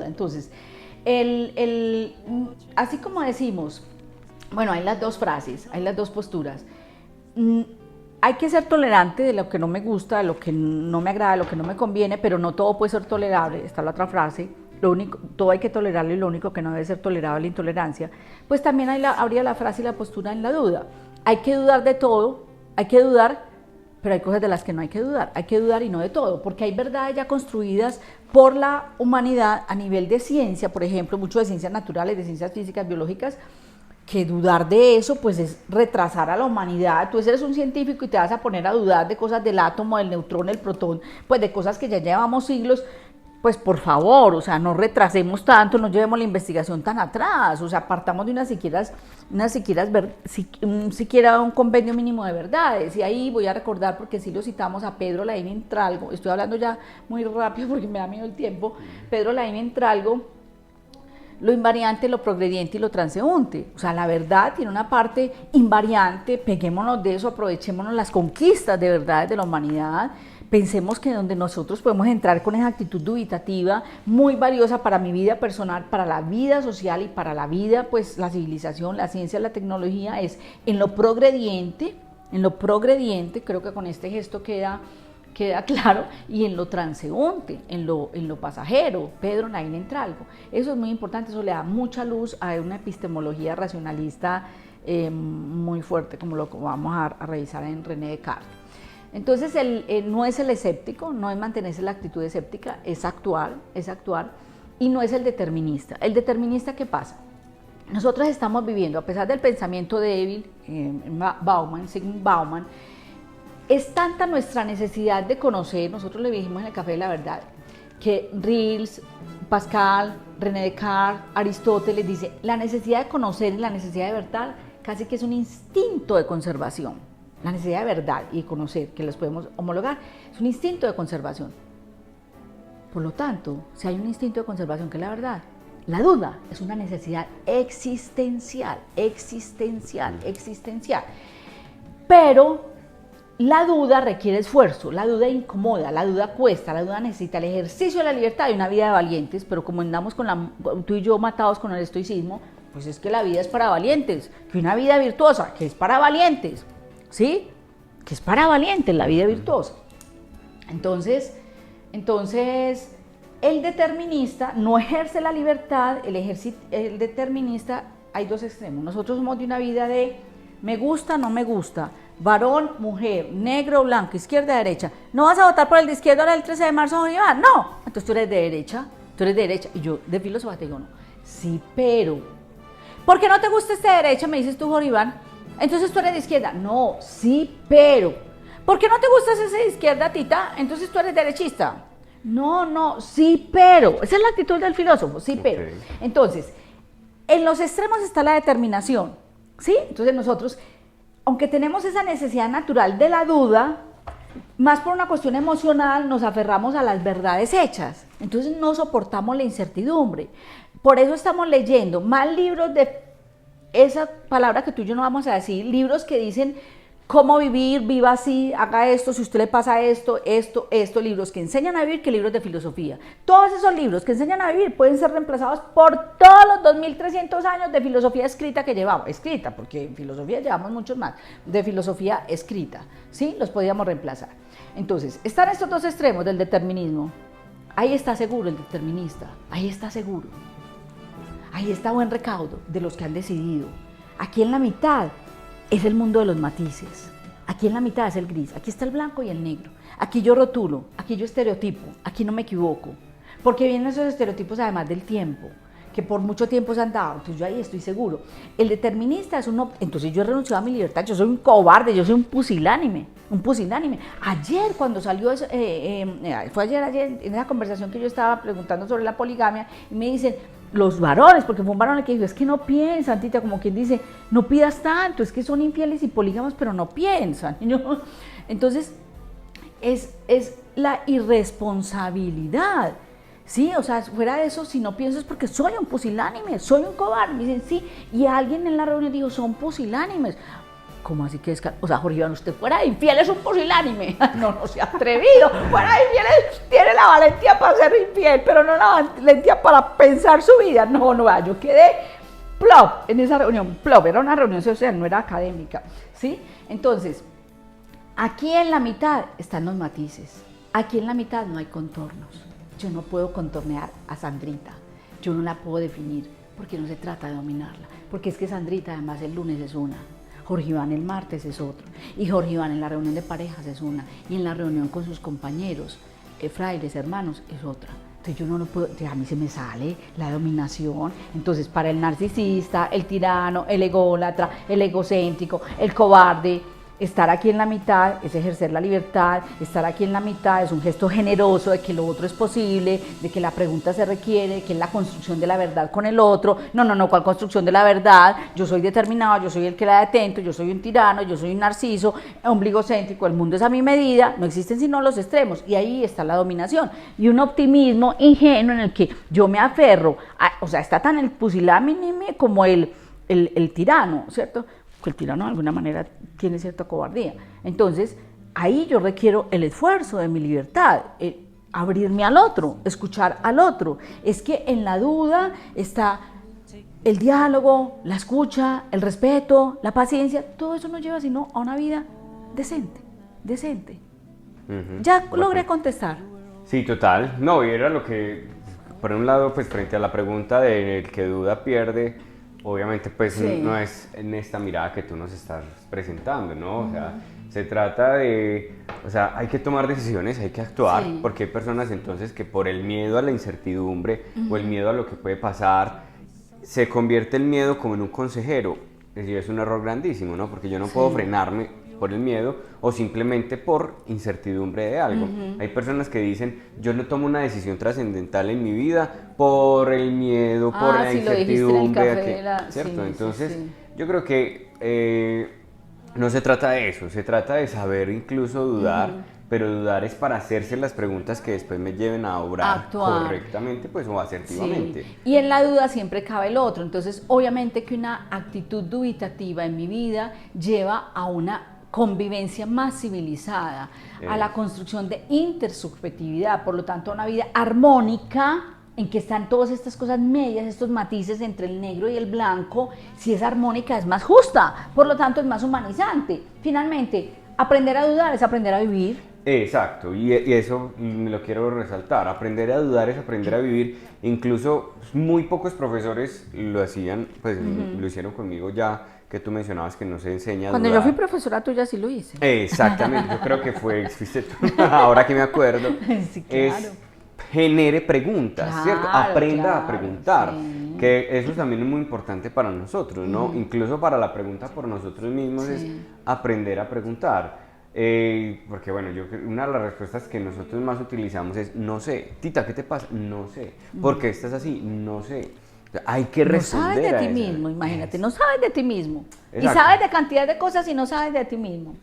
Entonces, así como decimos, bueno, hay las dos frases, hay las dos posturas. Hay que ser tolerante de lo que no me gusta, de lo que no me agrada, de lo que no me conviene, pero no todo puede ser tolerable. Está la otra frase, todo hay que tolerarlo y lo único que no debe ser tolerable es la intolerancia. Pues también habría la frase y la postura en la duda. Hay que dudar de todo, hay que dudar, pero hay cosas de las que no hay que dudar y no de todo, porque hay verdades ya construidas por la humanidad a nivel de ciencia, por ejemplo, mucho de ciencias naturales, de ciencias físicas, biológicas, que dudar de eso pues es retrasar a la humanidad. Tú eres un científico y te vas a poner a dudar de cosas del átomo, del neutrón, del protón, pues de cosas que ya llevamos siglos. Pues por favor, o sea, no retrasemos tanto, no llevemos la investigación tan atrás, o sea, partamos de siquiera un convenio mínimo de verdades. Y ahí voy a recordar, porque sí lo citamos a Pedro Laín Entralgo, estoy hablando ya muy rápido porque me da miedo el tiempo. Pedro Laín Entralgo, lo invariante, lo progrediente y lo transeúnte. O sea, la verdad tiene una parte invariante, peguémonos de eso, aprovechémonos las conquistas de verdades de la humanidad, pensemos que donde nosotros podemos entrar con esa actitud dubitativa, muy valiosa para mi vida personal, para la vida social y para la vida, pues la civilización, la ciencia, la tecnología, es en lo progrediente, creo que con este gesto queda queda claro, y en lo transeúnte, en lo pasajero, Pedro Naín entra algo. Eso es muy importante, eso le da mucha luz a una epistemología racionalista muy fuerte, como lo vamos a revisar en René Descartes. Entonces, no es el escéptico, no es mantenerse en la actitud escéptica, es actuar, y no es el determinista. ¿El determinista qué pasa? Nosotros estamos viviendo, a pesar del pensamiento débil, Sigmund Bauman, es tanta nuestra necesidad de conocer, nosotros le dijimos en el Café de la Verdad, que Rilke, Pascal, René Descartes, Aristóteles dice, la necesidad de conocer y la necesidad de verdad casi que es un instinto de conservación. La necesidad de verdad y de conocer, que los podemos homologar, es un instinto de conservación. Por lo tanto, si hay un instinto de conservación que es la verdad, la duda es una necesidad existencial. Pero la duda requiere esfuerzo, la duda incomoda, la duda cuesta, la duda necesita el ejercicio de la libertad y una vida de valientes, pero como andamos tú y yo matados con el estoicismo, pues es que la vida es para valientes, que una vida virtuosa, que es para valientes, ¿sí? Que es para valientes la vida virtuosa. Entonces, el determinista no ejerce la libertad, el determinista, hay dos extremos. Nosotros somos de una vida de me gusta, no me gusta, varón, mujer, negro, blanco, izquierda, derecha. ¿No vas a votar por el de izquierda ahora el 13 de marzo, Jorge Iván? No. Entonces tú eres de derecha. Y yo de filósofa te digo, no. Sí, pero. ¿Por qué no te gusta este de derecha? Me dices tú, Jorge Iván. Entonces tú eres de izquierda. No, sí, pero. ¿Por qué no te gusta ese de izquierda, Tita? Entonces tú eres derechista. No, sí, pero. Esa es la actitud del filósofo, sí, pero. Okay. Entonces, en los extremos está la determinación, ¿sí? Entonces nosotros, aunque tenemos esa necesidad natural de la duda, más por una cuestión emocional nos aferramos a las verdades hechas. Entonces no soportamos la incertidumbre. Por eso estamos leyendo más libros de esa palabra que tú y yo no vamos a decir, libros que dicen cómo vivir, viva así, haga esto, si usted le pasa esto, libros que enseñan a vivir que libros de filosofía. Todos esos libros que enseñan a vivir pueden ser reemplazados por todos los 2300 años de filosofía escrita que llevamos, porque en filosofía llevamos muchos más, de filosofía escrita, ¿sí? Los podíamos reemplazar. Entonces, están estos dos extremos del determinismo. Ahí está seguro el determinista, ahí está seguro. Ahí está buen recaudo de los que han decidido. Aquí en la mitad es el mundo de los matices. Aquí en la mitad es el gris. Aquí está el blanco y el negro. Aquí yo rotulo, aquí yo estereotipo, aquí no me equivoco. Porque vienen esos estereotipos además del tiempo, que por mucho tiempo se han dado. Entonces yo ahí estoy seguro. El determinista es uno. Entonces yo he renunciado a mi libertad. Yo soy un cobarde, yo soy un pusilánime. Ayer cuando salió eso, fue ayer en esa conversación que yo estaba preguntando sobre la poligamia, y me dicen, los varones, porque fue un varón el que dijo, es que no piensan, Tita, como quien dice, no pidas tanto, es que son infieles y polígamos, pero no piensan. Entonces, es la irresponsabilidad, ¿sí? O sea, fuera de eso, si no pienso es porque soy un pusilánime, soy un cobarde. Me dicen, sí, y alguien en la reunión dijo, son pusilánimes. ¿Cómo así que es? O sea, Jorge Iván, usted fuera infiel es un pusilánime. No se ha atrevido. Fuera infiel tiene la valentía para ser infiel, pero no la valentía para pensar su vida. No, yo quedé plop en esa reunión. Plop, era una reunión social, no era académica, ¿sí? Entonces, aquí en la mitad están los matices. Aquí en la mitad no hay contornos. Yo no puedo contornear a Sandrita. Yo no la puedo definir porque no se trata de dominarla. Porque es que Sandrita además el lunes es una. Jorge Iván el martes es otro, y Jorge Iván en la reunión de parejas es una, y en la reunión con sus compañeros, frailes, hermanos, es otra. Entonces yo no lo puedo, a mí se me sale la dominación. Entonces para el narcisista, el tirano, el ególatra, el egocéntrico, el cobarde, estar aquí en la mitad es ejercer la libertad, estar aquí en la mitad es un gesto generoso de que lo otro es posible, de que la pregunta se requiere, de que es la construcción de la verdad con el otro. No, ¿cuál construcción de la verdad? Yo soy determinado, yo soy el que la detento, yo soy un tirano, yo soy un narciso, ombligocéntrico, el mundo es a mi medida, no existen sino los extremos, y ahí está la dominación. Y un optimismo ingenuo en el que yo me aferro, o sea, está tan el pusilánime como el tirano, ¿cierto? Que el tirano de alguna manera tiene cierta cobardía. Entonces, ahí yo requiero el esfuerzo de mi libertad, abrirme al otro, escuchar al otro. Es que en la duda está el diálogo, la escucha, el respeto, la paciencia. Todo eso nos lleva sino a una vida decente. Ya logré contestar. Sí, total. No, y era lo que, por un lado, pues frente a la pregunta del que duda pierde, obviamente pues no es en esta mirada que tú nos estás presentando, ¿no? O sea, se trata de, o sea, hay que tomar decisiones, hay que actuar, porque hay personas entonces que por el miedo a la incertidumbre o el miedo a lo que puede pasar, se convierte el miedo como en un consejero. Es decir, es un error grandísimo, ¿no? Porque yo no puedo frenarme por el miedo o simplemente por incertidumbre de algo. Hay personas que dicen, yo no tomo una decisión trascendental en mi vida por el miedo, por la incertidumbre. ¿Cierto? Entonces, yo creo que no se trata de eso, se trata de saber incluso dudar, pero dudar es para hacerse las preguntas que después me lleven a obrar correctamente, pues, o asertivamente. Y en la duda siempre cabe el otro. Entonces, obviamente que una actitud dubitativa en mi vida lleva a una convivencia más civilizada, a la construcción de intersubjetividad, por lo tanto a una vida armónica en que están todas estas cosas medias, estos matices entre el negro y el blanco. Si es armónica es más justa, por lo tanto es más humanizante. Finalmente, aprender a dudar es aprender a vivir. Exacto, y eso lo quiero resaltar, aprender a dudar es aprender a vivir. Incluso muy pocos profesores lo hacían, pues lo hicieron conmigo ya, que tú mencionabas que no se enseña a Cuando dudar. yo fui profesora tuya sí lo hice. Exactamente, yo creo que fuiste tú, ahora que me acuerdo. Sí, claro. Genere preguntas, ¿cierto? Aprenda a preguntar, sí. Que eso también es muy importante para nosotros, ¿no? Incluso para la pregunta por nosotros mismos es aprender a preguntar. Porque bueno, una de las respuestas que nosotros más utilizamos es no sé. Tita, ¿qué te pasa? No sé. ¿Por qué estás así? No sé. Hay que responder. No sabes de ti mismo, imagínate, no sabes de ti mismo. Exacto. Y sabes de cantidad de cosas y no sabes de ti mismo.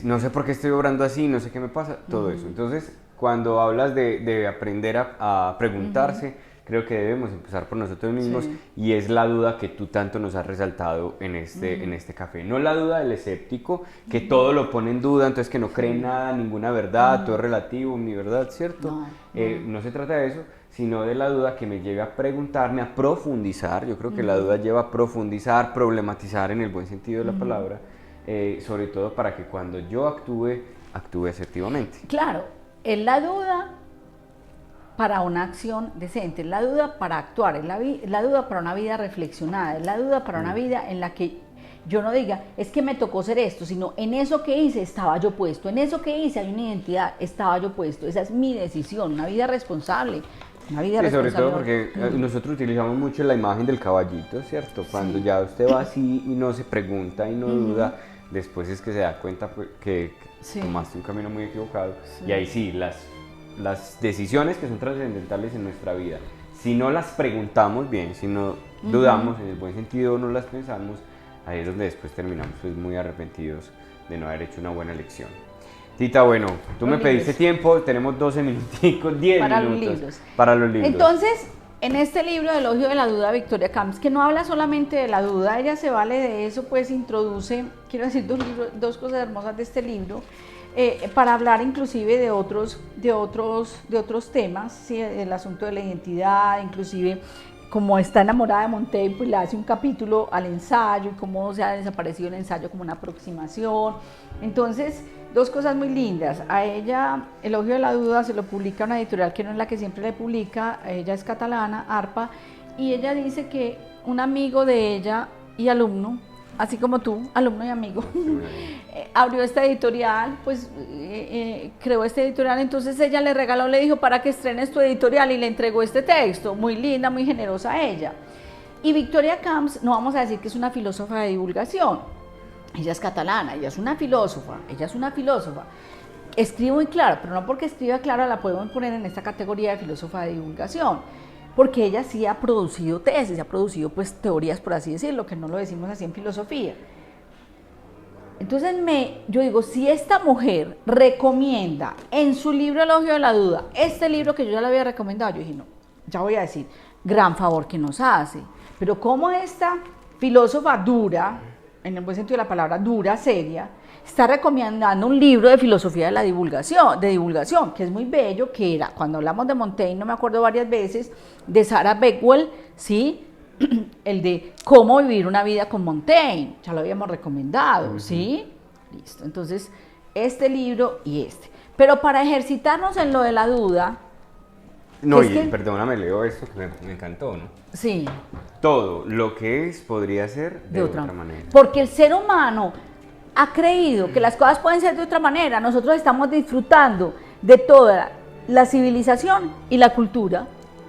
No sé por qué estoy obrando así, no sé qué me pasa, todo eso. Entonces, cuando hablas de aprender a preguntarse, creo que debemos empezar por nosotros mismos, y es la duda que tú tanto nos has resaltado en este café. No la duda del escéptico, que todo lo pone en duda, entonces que no cree nada, ninguna verdad, todo es relativo, mi verdad, ¿cierto? No se trata de eso, sino de la duda que me lleve a preguntarme, a profundizar. Yo creo que la duda lleva a profundizar, problematizar en el buen sentido de la palabra, sobre todo para que cuando yo actúe asertivamente. Claro, es la duda para una acción decente, es la duda para actuar, es la duda para una vida reflexionada, es la duda para una vida en la que yo no diga, es que me tocó ser esto, sino en eso que hice estaba yo puesto, en eso que hice hay una identidad, estaba yo puesto, esa es mi decisión, una vida responsable. Una vida responsable. Sobre todo porque nosotros utilizamos mucho la imagen del caballito, ¿cierto? Cuando ya usted va así y no se pregunta y no duda, después es que se da cuenta que tomaste un camino muy equivocado. Y ahí sí, las decisiones que son trascendentales en nuestra vida, si no las preguntamos bien, si no dudamos en el buen sentido, no las pensamos, ahí es donde después terminamos pues muy arrepentidos de no haber hecho una buena elección. Tita, bueno, tú me pediste tiempo, tenemos 12 minuticos, 10 minutos para los libros. Entonces, en este libro, Elogio de la Duda, Victoria Camps, que no habla solamente de la duda, ella se vale de eso, pues introduce, quiero decir, dos cosas hermosas de este libro, para hablar inclusive de otros temas, ¿sí? El asunto de la identidad, inclusive como está enamorada de Montaigne, pues le hace un capítulo al ensayo y cómo se ha desaparecido el ensayo como una aproximación. Entonces, dos cosas muy lindas. A ella, Elogio de la Duda, se lo publica una editorial que no es la que siempre le publica, ella es catalana, ARPA, y ella dice que un amigo de ella y alumno, así como tú, alumno y amigo, abrió esta editorial, pues creó esta editorial, entonces ella le regaló, le dijo, para que estrenes tu editorial, y le entregó este texto, muy linda, muy generosa ella. Y Victoria Camps, no vamos a decir que es una filósofa de divulgación, ella es catalana, ella es una filósofa, escribe muy claro, pero no porque escriba claro la podemos poner en esta categoría de filósofa de divulgación, porque ella sí ha producido tesis, ha producido pues teorías, por así decirlo, que no lo decimos así en filosofía. Entonces yo digo, si esta mujer recomienda en su libro Elogio de la Duda, este libro que yo ya le había recomendado, yo dije, no, ya voy a decir, gran favor que nos hace, pero como esta filósofa dura, en el buen sentido de la palabra, dura, seria, está recomendando un libro de filosofía de la divulgación, que es muy bello, que era, cuando hablamos de Montaigne, no me acuerdo varias veces, de Sarah Beckwell, ¿sí? El de cómo vivir una vida con Montaigne, ya lo habíamos recomendado, ¿sí? Listo, entonces, este libro y este. Pero para ejercitarnos en lo de la duda... No, y perdóname, leo esto que me encantó, ¿no? Sí. Todo lo que es podría ser de otra manera. Porque el ser humano ha creído que las cosas pueden ser de otra manera. Nosotros estamos disfrutando de toda la civilización y la cultura.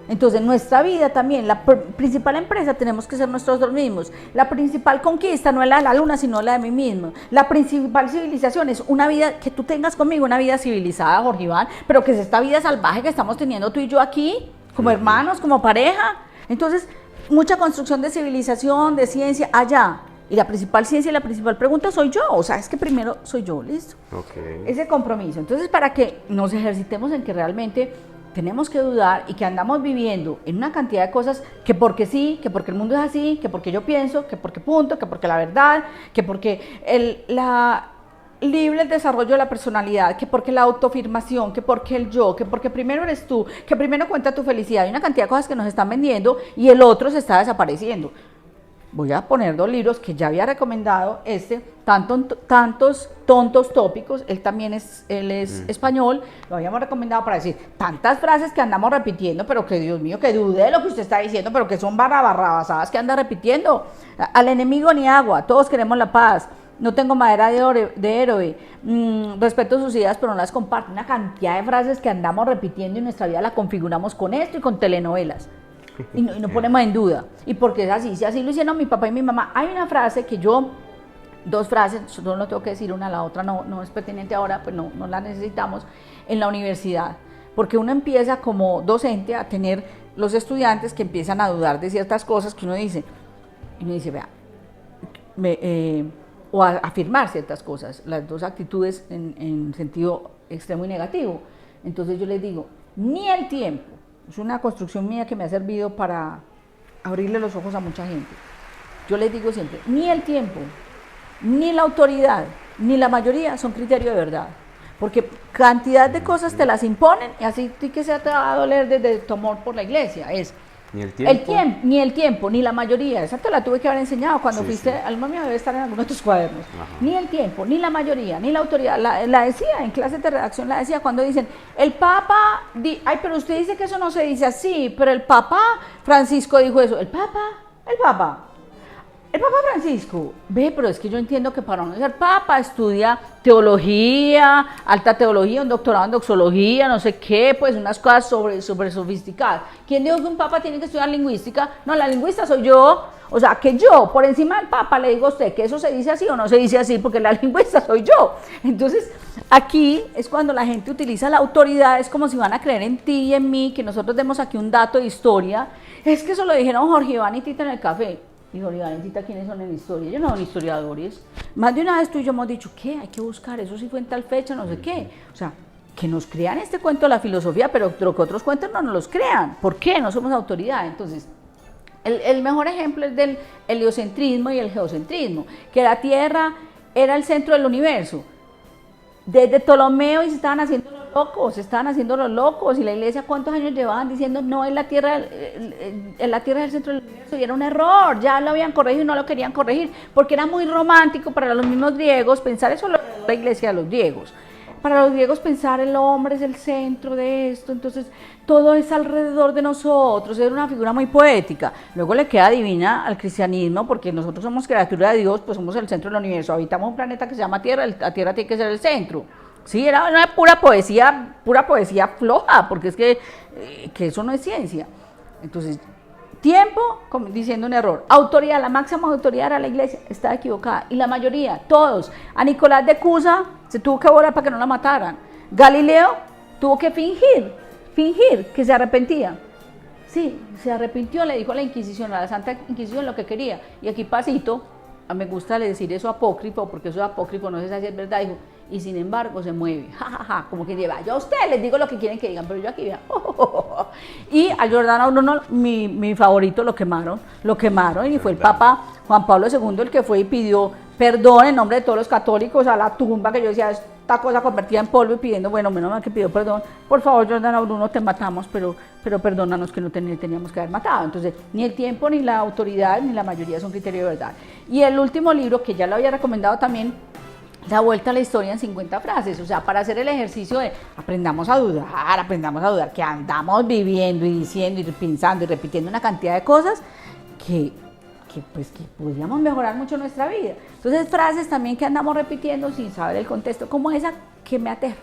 Entonces, nuestra vida también, la principal empresa tenemos que ser nosotros mismos. La principal conquista no es la de la luna, sino la de mí mismo. La principal civilización es una vida que tú tengas conmigo, una vida civilizada, Jorge Iván, pero que es esta vida salvaje que estamos teniendo tú y yo aquí, como hermanos, como pareja. Entonces, mucha construcción de civilización, de ciencia, allá. Y la principal ciencia y la principal pregunta soy yo. O sea, es que primero soy yo, ¿listo? Okay. Ese compromiso. Entonces, para que nos ejercitemos en que realmente tenemos que dudar y que andamos viviendo en una cantidad de cosas que porque sí, que porque el mundo es así, que porque yo pienso, que porque punto, que porque la verdad, que porque libre el desarrollo de la personalidad, que porque la autoafirmación, que porque el yo, que porque primero eres tú, que primero cuenta tu felicidad. Hay una cantidad de cosas que nos están vendiendo y el otro se está desapareciendo. Voy a poner 2 libros que ya había recomendado, tantos tontos tópicos, él es español, lo habíamos recomendado para decir tantas frases que andamos repitiendo, pero que Dios mío, que dude de lo que usted está diciendo, pero que son barrabasadas que anda repitiendo. Al enemigo ni agua, todos queremos la paz, no tengo madera de héroe, respeto sus ideas pero no las comparto. Una cantidad de frases que andamos repitiendo y nuestra vida la configuramos con esto y con telenovelas. Y no ponemos en duda. Y porque es así, si así lo hicieron mi papá y mi mamá. Hay una frase que 2 frases, yo no tengo que decir una, la otra no es pertinente ahora, pues no la necesitamos, en la universidad. Porque uno empieza como docente a tener los estudiantes que empiezan a dudar de ciertas cosas que uno dice, vea, o a afirmar ciertas cosas, las 2 actitudes en sentido extremo y negativo. Entonces yo les digo, ni el tiempo. Es una construcción mía que me ha servido para abrirle los ojos a mucha gente. Yo les digo siempre, ni el tiempo, ni la autoridad, ni la mayoría son criterio de verdad. Porque cantidad de cosas te las imponen y así que se te va a doler desde tu amor por la iglesia. Ni el tiempo, ni la mayoría. Esa te la tuve que haber enseñado cuando fuiste, alma mía debe estar en alguno de tus cuadernos. Ajá. Ni el tiempo, ni la mayoría, ni la autoridad. La decía en clases de redacción, la decía cuando dicen, el Papa, pero usted dice que eso no se dice así, pero el Papa Francisco dijo eso. El Papa Francisco, pero es que yo entiendo que para uno ser papa estudia teología, alta teología, un doctorado en doxología, no sé qué, pues unas cosas sobre sofisticadas. ¿Quién dijo que un papa tiene que estudiar lingüística? No, la lingüista soy yo. O sea, que yo, por encima del papa, le digo a usted que eso se dice así o no se dice así, porque la lingüista soy yo. Entonces, aquí es cuando la gente utiliza la autoridad, es como si van a creer en ti y en mí, que nosotros demos aquí un dato de historia. Es que eso lo dijeron Jorge Iván y Tita en el café. Y Jorge Iván y Tita, ¿quiénes son en historia? Ellos no son historiadores. Más de una vez tú y yo hemos dicho, ¿qué? Hay que buscar, eso sí fue en tal fecha, no sé qué. O sea, que nos crean este cuento de la filosofía, pero que otros cuentos no nos los crean. ¿Por qué? No somos autoridad. Entonces, el mejor ejemplo es del heliocentrismo y el geocentrismo, que la Tierra era el centro del universo. Desde Ptolomeo y se estaban haciendo los locos, y la iglesia cuántos años llevaban diciendo no, la Tierra es el centro del universo, y era un error, ya lo habían corregido y no lo querían corregir, porque era muy romántico para los mismos griegos pensar eso, la iglesia de los griegos. Para los griegos pensar el hombre es el centro de esto, entonces todo es alrededor de nosotros, era una figura muy poética. Luego le queda divina al cristianismo, porque nosotros somos criatura de Dios, pues somos el centro del universo, habitamos un planeta que se llama Tierra, la Tierra tiene que ser el centro. Sí, era una pura poesía floja, porque es que eso no es ciencia. Entonces, tiempo, como diciendo un error. Autoridad, la máxima autoridad era la iglesia, estaba equivocada. Y la mayoría, todos. A Nicolás de Cusa se tuvo que volar para que no la mataran. Galileo tuvo que fingir que se arrepentía. Sí, se arrepintió, le dijo a la Inquisición, a la Santa Inquisición lo que quería. Y aquí Pasito, me gusta decir eso apócrifo, porque eso apócrifo no sé si es verdad, dijo, y sin embargo se mueve, como que lleva, yo a ustedes les digo lo que quieren que digan, pero yo aquí vea, Y a Giordano Bruno, mi favorito, lo quemaron, y fue el Papa Juan Pablo II el que fue y pidió perdón en nombre de todos los católicos a la tumba, que yo decía, esta cosa convertida en polvo, y pidiendo, bueno, menos mal que pidió perdón, por favor Giordano Bruno, te matamos, pero perdónanos que no teníamos que haber matado. Entonces, ni el tiempo, ni la autoridad, ni la mayoría son criterio de verdad. Y el último libro, que ya lo había recomendado también, la vuelta a la historia en 50 frases, o sea, para hacer el ejercicio de aprendamos a dudar, que andamos viviendo y diciendo y pensando y repitiendo una cantidad de cosas que podríamos mejorar mucho nuestra vida. Entonces, frases también que andamos repitiendo sin saber el contexto, como esa que me aterra.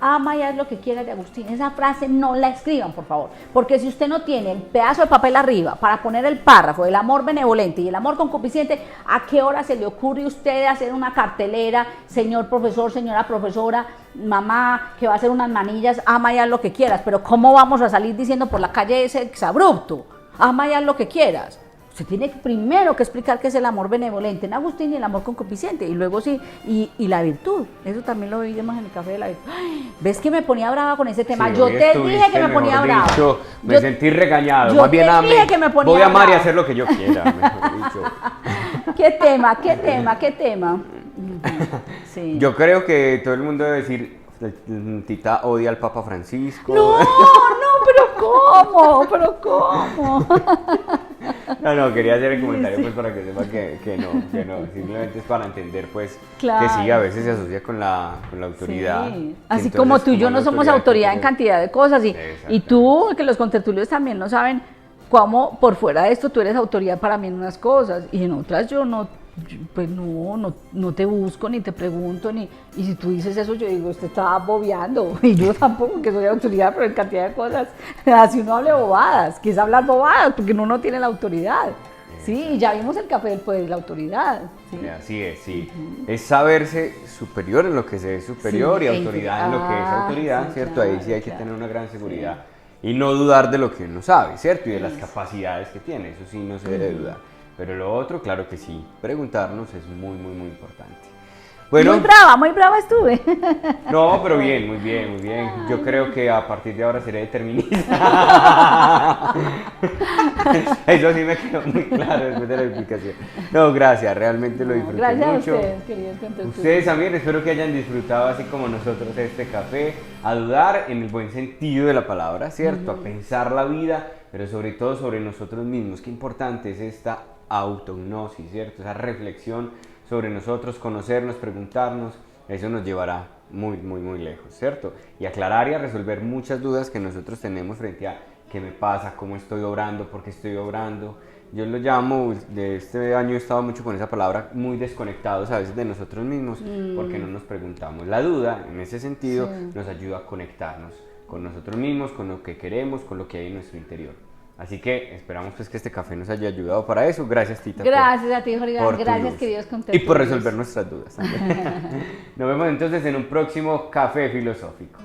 Ama y haz lo que quieras de Agustín. Esa frase no la escriban, por favor, porque si usted no tiene el pedazo de papel arriba para poner el párrafo del amor benevolente y el amor concupisciente, ¿a qué hora se le ocurre a usted hacer una cartelera, señor profesor, señora profesora, mamá, que va a hacer unas manillas, ama y haz lo que quieras? Pero ¿cómo vamos a salir diciendo por la calle ese exabrupto? Ama y haz lo que quieras. Usted tiene primero que explicar qué es el amor benevolente en Agustín y el amor concupiscente, y luego sí, y la virtud. Eso también lo vimos en el café de la virtud. Ay, ¿ves que me ponía brava con ese tema? Sí, yo te dije que me ponía brava. Me sentí regañado. Más bien voy a amar y hacer lo que yo quiera, mejor dicho. ¿Qué tema? Sí. Yo creo que todo el mundo debe decir, Tita odia al Papa Francisco. No, pero ¿cómo? No, quería hacer el comentario pues para que sepa que no, simplemente es para entender pues claro. Que sí, a veces se asocia con la autoridad. Sí. Así como tú y yo no somos autoridad en cantidad de cosas y tú, que los contertulios también no saben cómo por fuera de esto tú eres autoridad para mí en unas cosas y en otras yo no te busco ni te pregunto y si tú dices eso yo digo, usted está bobeando y yo tampoco que soy autoridad, pero en cantidad de cosas, así uno hable bobadas, que es hablar bobadas porque uno no tiene la autoridad. Sí, ya vimos el café del poder de la autoridad. ¿Sí? Así es, sí. Es saberse superior en lo que se es superior y autoridad en lo que es autoridad, sí, ¿cierto? Claro, ahí sí hay que tener una gran seguridad y no dudar de lo que uno sabe, ¿cierto? Y de las capacidades que tiene, eso sí no se debe dudar. Pero lo otro, claro que sí, preguntarnos es muy importante. Bueno, muy brava estuve. No, pero bien, muy bien. Yo creo que a partir de ahora seré determinista. Eso sí me quedó muy claro después de la explicación. No, gracias, realmente lo disfruté gracias mucho. Gracias a ustedes, queridos contertulios. Ustedes también, espero que hayan disfrutado así como nosotros este café, a dudar en el buen sentido de la palabra, ¿cierto? A pensar la vida, pero sobre todo sobre nosotros mismos. Qué importante es esta autognosis, ¿cierto? Esa reflexión sobre nosotros, conocernos, preguntarnos, eso nos llevará muy lejos, ¿cierto? Y aclarar y a resolver muchas dudas que nosotros tenemos frente a qué me pasa, cómo estoy obrando, por qué estoy obrando. Yo lo llamo, de este año he estado mucho con esa palabra, muy desconectados a veces de nosotros mismos, porque no nos preguntamos. La duda, en ese sentido, nos ayuda a conectarnos con nosotros mismos, con lo que queremos, con lo que hay en nuestro interior. Así que esperamos pues que este café nos haya ayudado para eso. Gracias, Tita. Gracias a ti, Jorge. Gracias, queridos contertulios. Y por resolver nuestras dudas también. Nos vemos entonces en un próximo Café Filosófico.